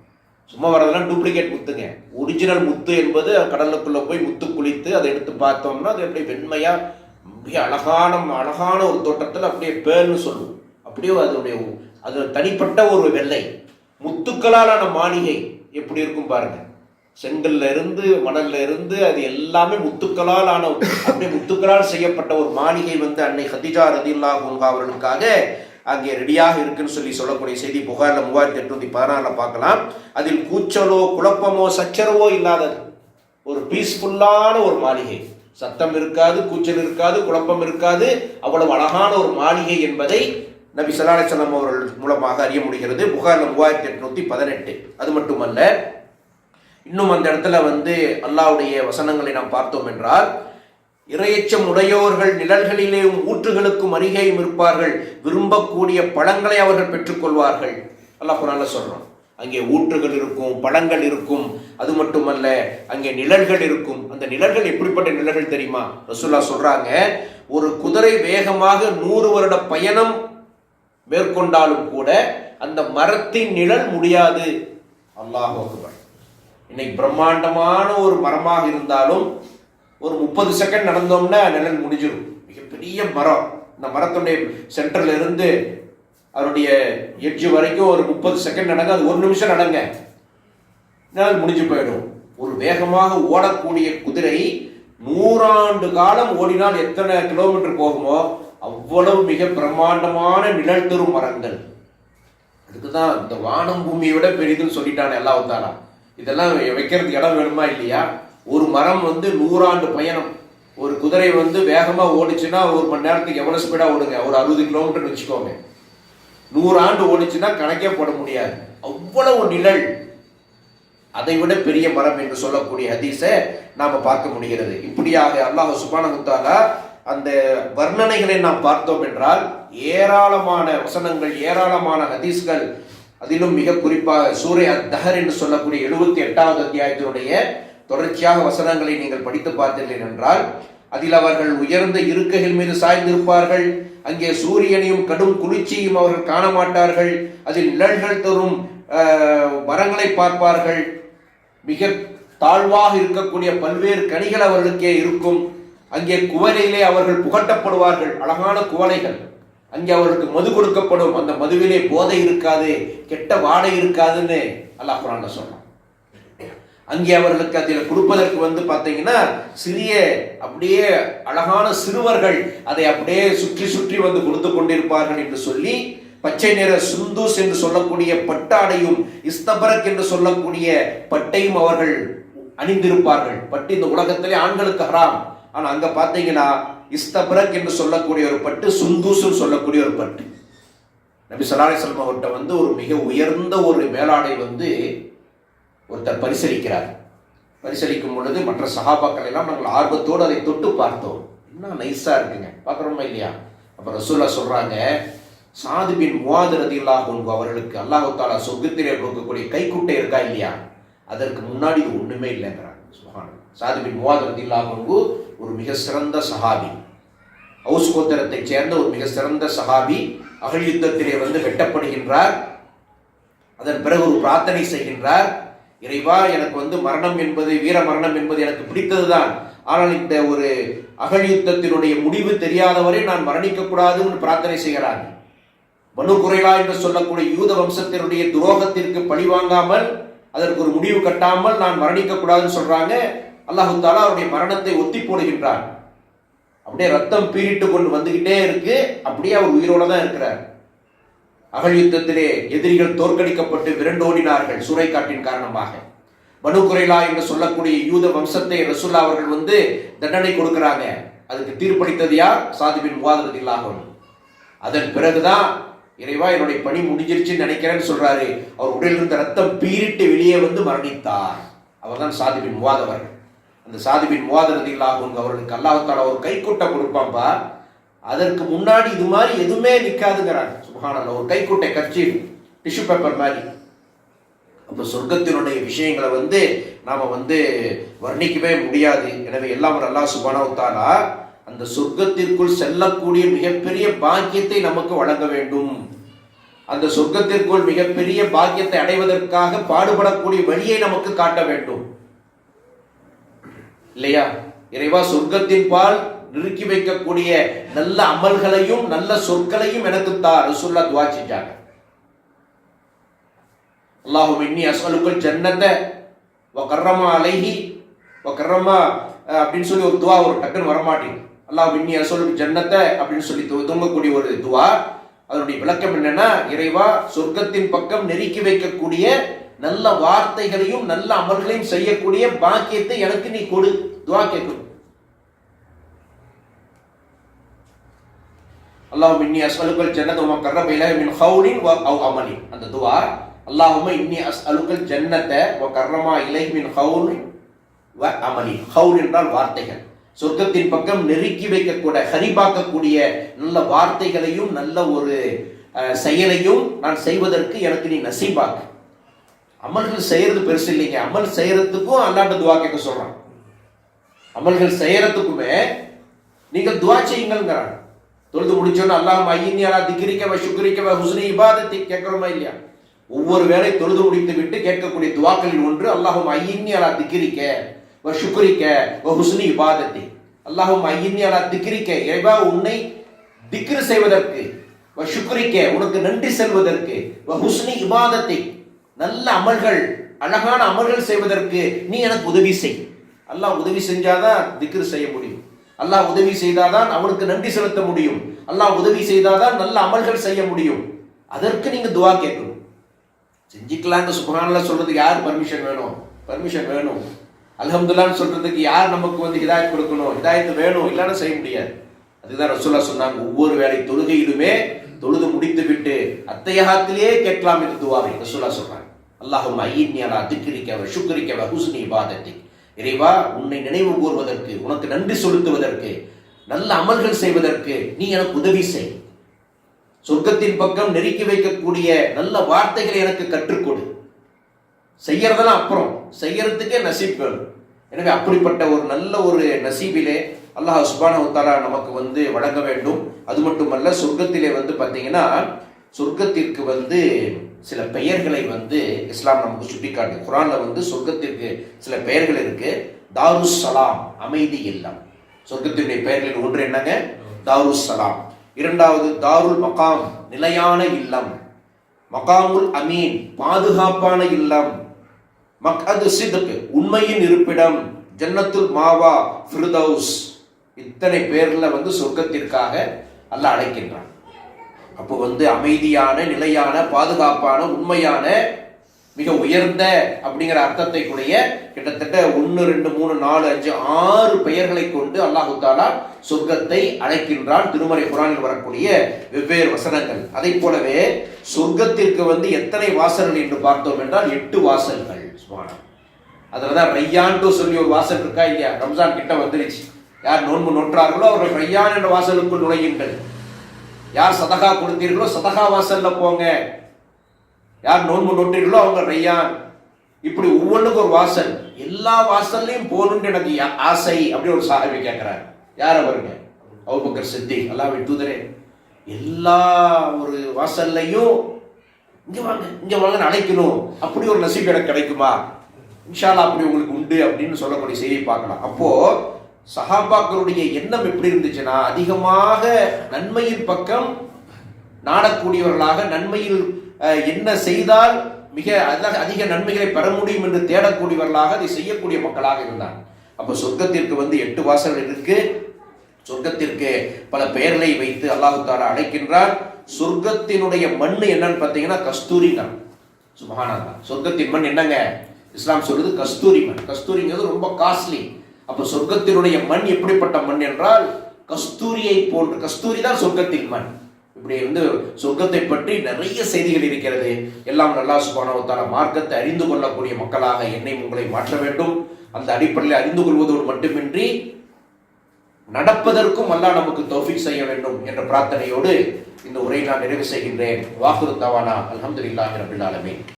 சும்மா வரதெல்லாம் டூப்ளிகேட் முத்துங்க. ஒரிஜினல் முத்து என்பது கடலுக்குள்ள போய் முத்து குளித்து அதை எடுத்து பார்த்தோம்னா அது அப்படியே வெண்மையா மிக அழகான ஒரு தோட்டத்தில் அப்படியே பேர்னு சொல்லுவோம். அப்படியே அதனுடைய அது தனிப்பட்ட ஒரு வெள்ளை. முத்துக்களாலான மாளிகை எப்படி இருக்கும் பாருங்க. செங்கல்ல இருந்து மணல்ல இருந்து அது எல்லாமே முத்துக்களால் ஆன, அப்படியே முத்துக்களால் செய்யப்பட்ட ஒரு மாளிகை அன்னை கதீஜா ரலியல்லாஹு அன்ஹா அவர்களுக்காக அங்கே ரெடியாக இருக்குன்னு சொல்லக்கூடிய செய்தி புகார்ல 3816 பார்க்கலாம். அதில் கூச்சலோ குழப்பமோ சச்சரவோ இல்லாதது, ஒரு பீஸ்ஃபுல்லான ஒரு மாளிகை. சத்தம் இருக்காது, கூச்சல் இருக்காது, குழப்பம் இருக்காது. அவ்வளவு அழகான ஒரு மாளிகை என்பதை நபி ஸல்லல்லாஹு அலைஹி வஸல்லம் அவர்கள் மூலமாக அறிய முடிகிறது. புகார்ல 3818. அது மட்டுமல்ல, இன்னும் அந்த இடத்துல அல்லாஹ்வுடைய வசனங்களை நாம் பார்த்தோம் என்றால், இறையச்சம் உடையோர்கள் நிழல்களிலேயும் ஊற்றுகளுக்கும் அருகேயும் இருப்பார்கள், விரும்பக்கூடிய பழங்களை அவர்கள் பெற்றுக்கொள்வார்கள். அல்லாஹ் குர்ஆன்ல சொல்றான். அங்கே ஊற்றுகள் இருக்கும், பழங்கள் இருக்கும். அது மட்டுமல்ல, அங்கே நிழல்கள் இருக்கும். அந்த நிழல்கள் எப்படிப்பட்ட நிழல்கள் தெரியுமா? ரசூலுல்லாஹ் சொல்றாங்க, ஒரு குதிரை வேகமாக 100 வருட பயணம் மேற்கொண்டாலும் கூட அந்த மரத்தின் நிழல் முடியாது. அல்லாஹ் அக்பர். இன்னைக்கு பிரம்மாண்டமான ஒரு மரமாக இருந்தாலும் ஒரு 30 செகண்ட் நடந்தோம்னா நிழல் முடிஞ்சிடும். மிகப்பெரிய மரம். இந்த மரத்துடைய சென்டர்ல இருந்து அதனுடைய எட்ஜ் வரைக்கும் ஒரு 30 செகண்ட் நடங்க, அது 1 நிமிஷம் நடங்க, நிழல் முடிஞ்சு போயிடும். ஒரு வேகமாக ஓடக்கூடிய குதிரை 100 ஆண்டு காலம் ஓடினால் எத்தனை கிலோமீட்டர் போகுமோ அவ்வளவு மிக பிரம்மாண்டமான நிழல் தரும் மரங்கள். அதுக்குதான் இந்த வானம் பூமியை விட பெரிதுன்னு சொல்லிட்டானே அல்லாஹ் தஆலா. இதெல்லாம் வைக்கிறதுக்கு இடம் வேணுமா இல்லையா? ஒரு மரம் 100 ஆண்டு பயணம். ஒரு குதிரை வேகமா ஓடிச்சுன்னா 1 மணி நேரத்துக்கு எவ்வளவு ஸ்பீடா ஓடுங்க? ஒரு 60 கிலோமீட்டர் வச்சுக்கோங்க. 100 ஆண்டு ஓடிச்சுன்னா கணக்கே போட முடியாது. அவ்வளவு நிழல். அதை விட பெரிய மரம் என்று சொல்லக்கூடிய ஹதீஸை நாம பார்க்க முடிகிறது. இப்படியாக அல்லாஹ் சுப்ஹானஹு வ தஆலா அந்த வர்ணனைகளை நாம் பார்த்தோம் என்றால் ஏராளமான வசனங்கள், ஏராளமான ஹதீஸ்கள். அதிலும் மிக குறிப்பாக சூரே அத்-தஹர் என்று சொல்லக்கூடிய 78வது அத்தியாயத்தினுடைய தொடர்ச்சியாக வசனங்களை நீங்கள் படித்து பார்த்தீர்கள் என்றால், அதில் அவர்கள் உயர்ந்த இருக்கைகள் மீது சாய்ந்திருப்பார்கள். அங்கே சூரியனையும் கடும் குளிர்ச்சியும் அவர்கள் காண மாட்டார்கள். அதில் நிழல்கள் தரும் மரங்களை பார்ப்பார்கள். மிக தாழ்வாக இருக்கக்கூடிய பல்வேறு கனிகள் அவர்களுக்கே இருக்கும். அங்கே குவளையிலே அவர்கள் புகட்டப்படுவார்கள். அழகான குவளைகள். அங்கே அவர்களுக்கு மது கொடுக்கப்படும். அந்த மதுவிலே போதை இருக்காது, கெட்ட வாடை இருக்காதுன்னு அல்லாஹ் குர்ஆன்ல சொல்றான். அங்கே அவர்களுக்கு அதில் கொடுப்பதற்கு பார்த்தீங்கன்னா சிறிய அப்படியே அழகான சிறுவர்கள் அதை அப்படியே சுற்றி சுற்றி கொடுத்து கொண்டிருப்பார்கள் என்று சொல்லி, பச்சை நிற சுந்தூஸ் என்று சொல்லக்கூடிய பட்டாடையும் இஸ்தபரக் என்று சொல்லக்கூடிய பட்டையும் அவர்கள் அணிந்திருப்பார்கள். பட்டு இந்த உலகத்திலே ஆண்களுக்கு ஹராம். ஆனா அங்க பார்த்தீங்கன்னா இஸ்தபரக் என்று சொல்லக்கூடிய ஒரு பட்டு, சுந்தூஸ் சொல்லக்கூடிய ஒரு பட்டு. நபி ஸல்லல்லாஹு அலைஹி வஸல்லம் அவர்கிட்ட ஒரு மிக உயர்ந்த ஒரு மேலாடை ஒருத்தர் பரிசளிக்கிறார். பரிசளிக்கும் பொழுது மற்ற சஹாபாக்கள் எல்லாம் நாங்கள் ஆர்வத்தோடு அதை தொட்டு பார்த்தோம். என்ன நைஸா இருக்குங்க, பார்க்குறோமா இல்லையா? அப்ப ரசூலுல்லாஹ் சொல்றாங்க, சாது பின் முஆத் ரலியல்லாஹு அன்ஹு அவர்களுக்கு அல்லாஹ் தஆலா சொர்க்கத்திலே கொடுக்கக்கூடிய கைக்குட்டை இருக்கா இல்லையா, அதற்கு முன்னாடி இது ஒண்ணுமே இல்லைங்கிறாங்க. சுப்ஹானல்லாஹ். சாது பின் முஆத் ரலியல்லாஹு அன்ஹு ஒரு மிக சிறந்த சஹாபி, ஹவுஸ் கோத்திரத்தை சேர்ந்த ஒரு மிக சிறந்த சஹாபி. அகழ் யுத்தத்திலே வெட்டப்படுகின்றார். அதன் பிறகு ஒரு பிரார்த்தனை செய்கின்றார். இறைவா, எனக்கு மரணம் என்பது, வீர மரணம் என்பது எனக்கு பிடித்ததுதான். ஆனால் இந்த ஒரு அகழ் யுத்தத்தினுடைய முடிவு தெரியாதவரை நான் மரணிக்க கூடாதுன்னு பிரார்த்தனை செய்கிறார். பனு குறைலா என்று சொல்லக்கூடிய யூத வம்சத்தினுடைய துரோகத்திற்கு பழிவாங்காமல், அதற்கு ஒரு முடிவு கட்டாமல் நான் மரணிக்க கூடாதுன்னு சொல்றாங்க. அல்லாஹ் தஆலா அவருடைய மரணத்தை ஒத்தி போடுகின்றார். அப்ப அப்படியே ரத்தம் பீறிட்டு கொண்டு வந்துகிட்டே இருக்கு. அப்படியே அவர் உயிரோட தான் இருக்கிறார். அகழ் யுத்தத்திலே எதிரிகள் தோற்கடிக்கப்பட்டு விரண்டோடினார்கள் சூறைக்காற்றின் காரணமாக. பனு குறைலா என்று சொல்லக்கூடிய யூத வம்சத்தை ரசூல்லா அவர்கள் தண்டனை கொடுக்கிறாங்க. அதுக்கு தீர்ப்பளித்தது யார்? சாத் பின் முஆத் ரலியல்லாஹு அன்ஹு. அதன் பிறகுதான் இறைவா என்னுடைய பணி முடிஞ்சிருச்சுன்னு நினைக்கிறேன்னு சொல்றாரு. அவர் உடலில் இருந்த ரத்தம் பீறிட்டு வெளியே மரணித்தார். அவர் தான் சாத் பின் முஆத் அவர்கள். அந்த சாத் பின் முஆத் ரலியல்லாஹு அன்ஹு அவர்களுக்கு அல்லாஹ் தஆலா ஒரு கைக்குட்டை கொடுப்பான்பா. அதற்கு முன்னாடி இது மாதிரி எதுவுமே நிற்காதுங்கிறாங்க. சுப்ஹானல்லாஹ். ஒரு கைக்குட்டை, கர்ச்சீஃப், டிஷ்யூ பேப்பர் மாதிரி. அப்போ சொர்க்கத்தினுடைய விஷயங்களை நாம வர்ணிக்கவே முடியாது. எனவே எல்லாம் அல்லாஹ் சுப்ஹானஹு வ தஆலா அந்த சொர்க்கத்திற்குள் செல்லக்கூடிய மிகப்பெரிய பாக்கியத்தை நமக்கு வழங்க வேண்டும். அந்த சொர்க்கத்திற்குள் மிகப்பெரிய பாக்கியத்தை அடைவதற்காக பாடுபடக்கூடிய வழியை நமக்கு காட்ட வேண்டும் இல்லையா? இறைவா, சொர்க்கத்தின் பால் நிறுக்கி வைக்கக்கூடிய நல்ல அமல்களையும் நல்ல சொற்களையும் எனக்கு தா. ரசூலுல்லாஹ் துஆ செஞ்சாங்க. அல்லாஹும்ம இன்னி அஸ்அலுக்கல் ஜன்னத வ கர்ரமா அலைஹி வ கர்ரமா அப்படின்னு சொல்லி ஒரு துஆ ஒரு டக்குன்னு வரமாட்டேங்குது. அல்லாஹும்ம இன்னி அஸ்அலுக்கல் ஜன்னத அப்படின்னு சொல்லி துவங்கக்கூடிய ஒரு துஆ. அதனுடைய விளக்கம் என்னன்னா, இறைவா, சொர்க்கத்தின் பக்கம் நெருக்கி வைக்கக்கூடிய நல்ல வார்த்தைகளையும் நல்ல அமல்களையும் செய்யக்கூடிய பாக்கியத்தை எனக்கு நீ கொடு. துஆ கேட்கணும். அல்லாஹும்ம இன்னி அஸ்அலுக்கல் ஜன்னத வ மா கர்ரப இலைஹி மின் கௌலின் வ அவ் அமலின். அந்த துஆ, அல்லாஹும்ம இன்னி அஸ்அலுக்கல் ஜன்னத வ கர்ரமா இலைஹி மின் கௌலின் வ அமலின். கௌல் என்றால் வார்த்தைகள். சொர்க்கத்தின் பக்கம் நெருக்கி வைக்கக்கூடிய, ஹரிபாக்கக்கூடிய நல்ல வார்த்தைகளையும் நல்ல ஒரு செயலையும் நான் செய்வதற்கு எனக்கு நீ நசீபாக்கு. அமல்கள் செய்யறது பெருசு இல்லைங்க. அமல் செய்யறதுக்கும் அல்லாஹ்ட்ட துஆ கேட்க சொல்றான். அமல்கள் செய்யறதுக்குமே நீங்கள் துஆ செய்யுங்கள்ங்கிறான். தொழுது முடிச்சோன்னு அல்லாஹும்ம ஐயின்னி அலா திக்ரிக வ ஷுக்ரிக வ ஹுஸ்னி இபாதத்தி கேட்கிறோமா இல்லையா? ஒவ்வொரு வேளை தொழுது முடித்து விட்டு கேட்கக்கூடிய துஆக்களில் ஒன்று அல்லாஹும்ம ஐயின்னி அலா திக்ரிக வ ஷுக்ரிக வ ஹுஸ்னி இபாதத்தி. அல்லாஹும்ம ஐயின்னி அலா திக்ரிக, இறைவா, உன்னை திக்ர் செய்வதற்கு, வ ஷுக்ரிக, உனக்கு நன்றி செல்வதற்கு, வ ஹுஸ்னி இபாதத்தி, நல்ல அமல்கள், அழகான அமல்கள் செய்வதற்கு நீ எனக்கு உதவி செய். அல்லாஹ் உதவி செஞ்சாதான் திக்ர் செய்ய முடியும். அல்லாஹ் உதவி செய்தாதான் அவனுக்கு நன்றி செலுத்த முடியும். அல்லாஹ் உதவி செய்தாதான் நல்ல அமல்கள் செய்ய முடியும். அதற்கு நீங்க துஆ கேட்கணும். செஞ்சுக்கலாங்க சுப்ஹானல்லாஹ் சொல்றதுக்கு யார் பர்மிஷன் வேணும்? பர்மிஷன் வேணும். அல்ஹம்துலில்லாஹ் சொல்றதுக்கு யார் நமக்கு ஹிதாயத் கொடுக்கணும்? ஹிதாயத் வேணும், இல்லைன்னா செய்ய முடியாது. அதுதான் ரசூலுல்லாஹ் சொன்னாங்க, ஒவ்வொரு வேளை தொழுகையிலுமே தொழுது முடித்து விட்டு அத்தஹியாத்திலே கேட்கலாம் என்று துஆவை ரசூலுல்லாஹ் சொல்றாங்க. அல்லாஹும்ம ஐயின்னி அலா திக்ரிக வ ஷுக்ரிக வ ஹுஸ்னி இபாதத்தி. இறைவா, உன்னை நினைவு கூர்வதற்கு, உனக்கு நன்றி செலுத்துவதற்கு, நல்ல அமல்கள் செய்வதற்கு நீ எனக்கு உதவி செய். சொர்க்கத்தின் பக்கம் நெருக்கி வைக்கக்கூடிய நல்ல வார்த்தைகளை எனக்கு கற்றுக்கொடு. செய்யறதெல்லாம் அப்புறம், செய்யறதுக்கே நசீப் வேணும். எனவே அப்படிப்பட்ட ஒரு நல்ல ஒரு நசீபிலே அல்லாஹ் சுப்ஹானஹு வ தஆலா நமக்கு வழங்க வேண்டும். அது மட்டுமல்ல, சொர்க்கத்திலே பார்த்தீங்கன்னா, சொர்க்கத்திற்கு சில பெயர்களை இஸ்லாம் நமக்கு சுட்டிக்காட்டு. குர்ஆன்ல சொர்க்கத்திற்கு சில பெயர்கள் இருக்கு. தாருஸ் சலாம், அமைதி இல்லம். சொர்க்கத்தினுடைய பெயர்களில் ஒன்று என்னங்க? தாருஸ் சலாம். இரண்டாவது தாருல் மகாம், நிலையான இல்லம். மகாமுல் அமீன், பாதுகாப்பான இல்லம். மக்அது சித்க், உண்மையின் இருப்பிடம். ஜன்னத்துல் மாவா, ஃபிர்தௌஸ். இத்தனை பேர்ல சொர்க்கத்திற்காக அல்லாஹ் அழைக்கின்றான். அப்போ அமைதியான, நிலையான, பாதுகாப்பான, உண்மையான, மிக உயர்ந்த அப்படிங்கிற அர்த்தத்தை கூடிய கிட்டத்தட்ட 1, 2, 3, 4, 5, 6 பெயர்களை கொண்டு அல்லாஹ் தஆலா சொர்க்கத்தை அழைக்கின்றான். திருமறை குர்ஆனில் வரக்கூடிய வெவ்வேறு வசனங்கள். அதை போலவே சொர்க்கத்திற்கு எத்தனை வாசல்கள் என்று பார்த்தோம் என்றால் 8 வாசல்கள். அதுலதான் ரையான் சொல்லி ஒரு வாசல் இருக்கா இல்லையா? ரம்ஜான் கிட்ட வந்துருச்சு. யார் நோன்பு நோற்றார்களோ அவர்கள் ரையான் என்ற வாசலுக்குள் நுழையுங்கள். யார் சதகா கொடுத்தீர்களோ சதகா வாசல்ல போங்க. யார் நோன்பு நோட்டீர்களோ அவங்க ரையான். இப்படி ஒவ்வொன்றுக்கும் ஒரு வாசல். எல்லா வாசல்லையும் போகணும்னு எனக்கு ஆசை அப்படி ஒரு சஹாபி கேட்கிறார். யார் அவருங்க? அபூபக்கர் சித்திக், அல்லாஹ்வின் தூதரே, எல்லா ஒரு வாசல்லையும் இங்க வாங்க இங்க வாங்கன்னு அழைக்கணும். அப்படி ஒரு நசீப் எனக்கு கிடைக்குமா? இன்ஷா அல்லாஹ் அப்படி உங்களுக்கு உண்டு அப்படின்னு சொல்லக்கூடிய செய்தியை பார்க்கலாம். அப்போ சஹாபாக்களுடைய எண்ணம் எப்படி இருந்துச்சுன்னா, அதிகமாக நன்மையின் பக்கம் நாடக்கூடியவர்களாக, நன்மையில் என்ன செய்தால் மிக அதிக நன்மைகளை பெற முடியும் என்று தேடக்கூடியவர்களாக, அதை செய்யக்கூடிய மக்களாக இருந்தாங்க. அப்போ சொர்க்கத்திற்கு 8 வாசல்கள் இருக்கு. சொர்க்கத்திற்கு பல பெயர்களை வைத்து அல்லாஹ் தஆலா அழைக்கின்றார். சொர்க்கத்தினுடைய மண் என்னன்னு பார்த்தீங்கன்னா கஸ்தூரி தான். சுப்ஹானல்லாஹ். சொர்க்கத்தின் மண் என்னங்க? இஸ்லாம் சொல்றது கஸ்தூரி மண். கஸ்தூரிங்கிறது ரொம்ப காஸ்ட்லி. அப்ப சொர்க்கத்தினுடைய மண் எப்படிப்பட்ட மண் என்றால் கஸ்தூரியை போன்று, கஸ்தூரி தான் சொர்க்கத்தின் மண். இப்படி சொர்க்கத்தை பற்றி நிறைய செய்திகள் இருக்கிறது. எல்லாம் அல்லாஹ் சுப்ஹானஹு வ தஆலா மார்க்கத்தை அறிந்து கொள்ளக்கூடிய மக்களாக என்னை உங்களை மாற்ற வேண்டும். அந்த அடிப்படையில் அறிந்து கொள்வதோடு மட்டுமின்றி நடப்பதற்கும் அல்லாஹ் நமக்கு தௌஃபீக் செய்ய வேண்டும் என்ற பிரார்த்தனையோடு இந்த உரையை நான் நிறைவு செய்கின்றேன். வாஹிரு தவானா அல்ஹம்துலில்லாஹி ரப்பில் ஆலமீன்.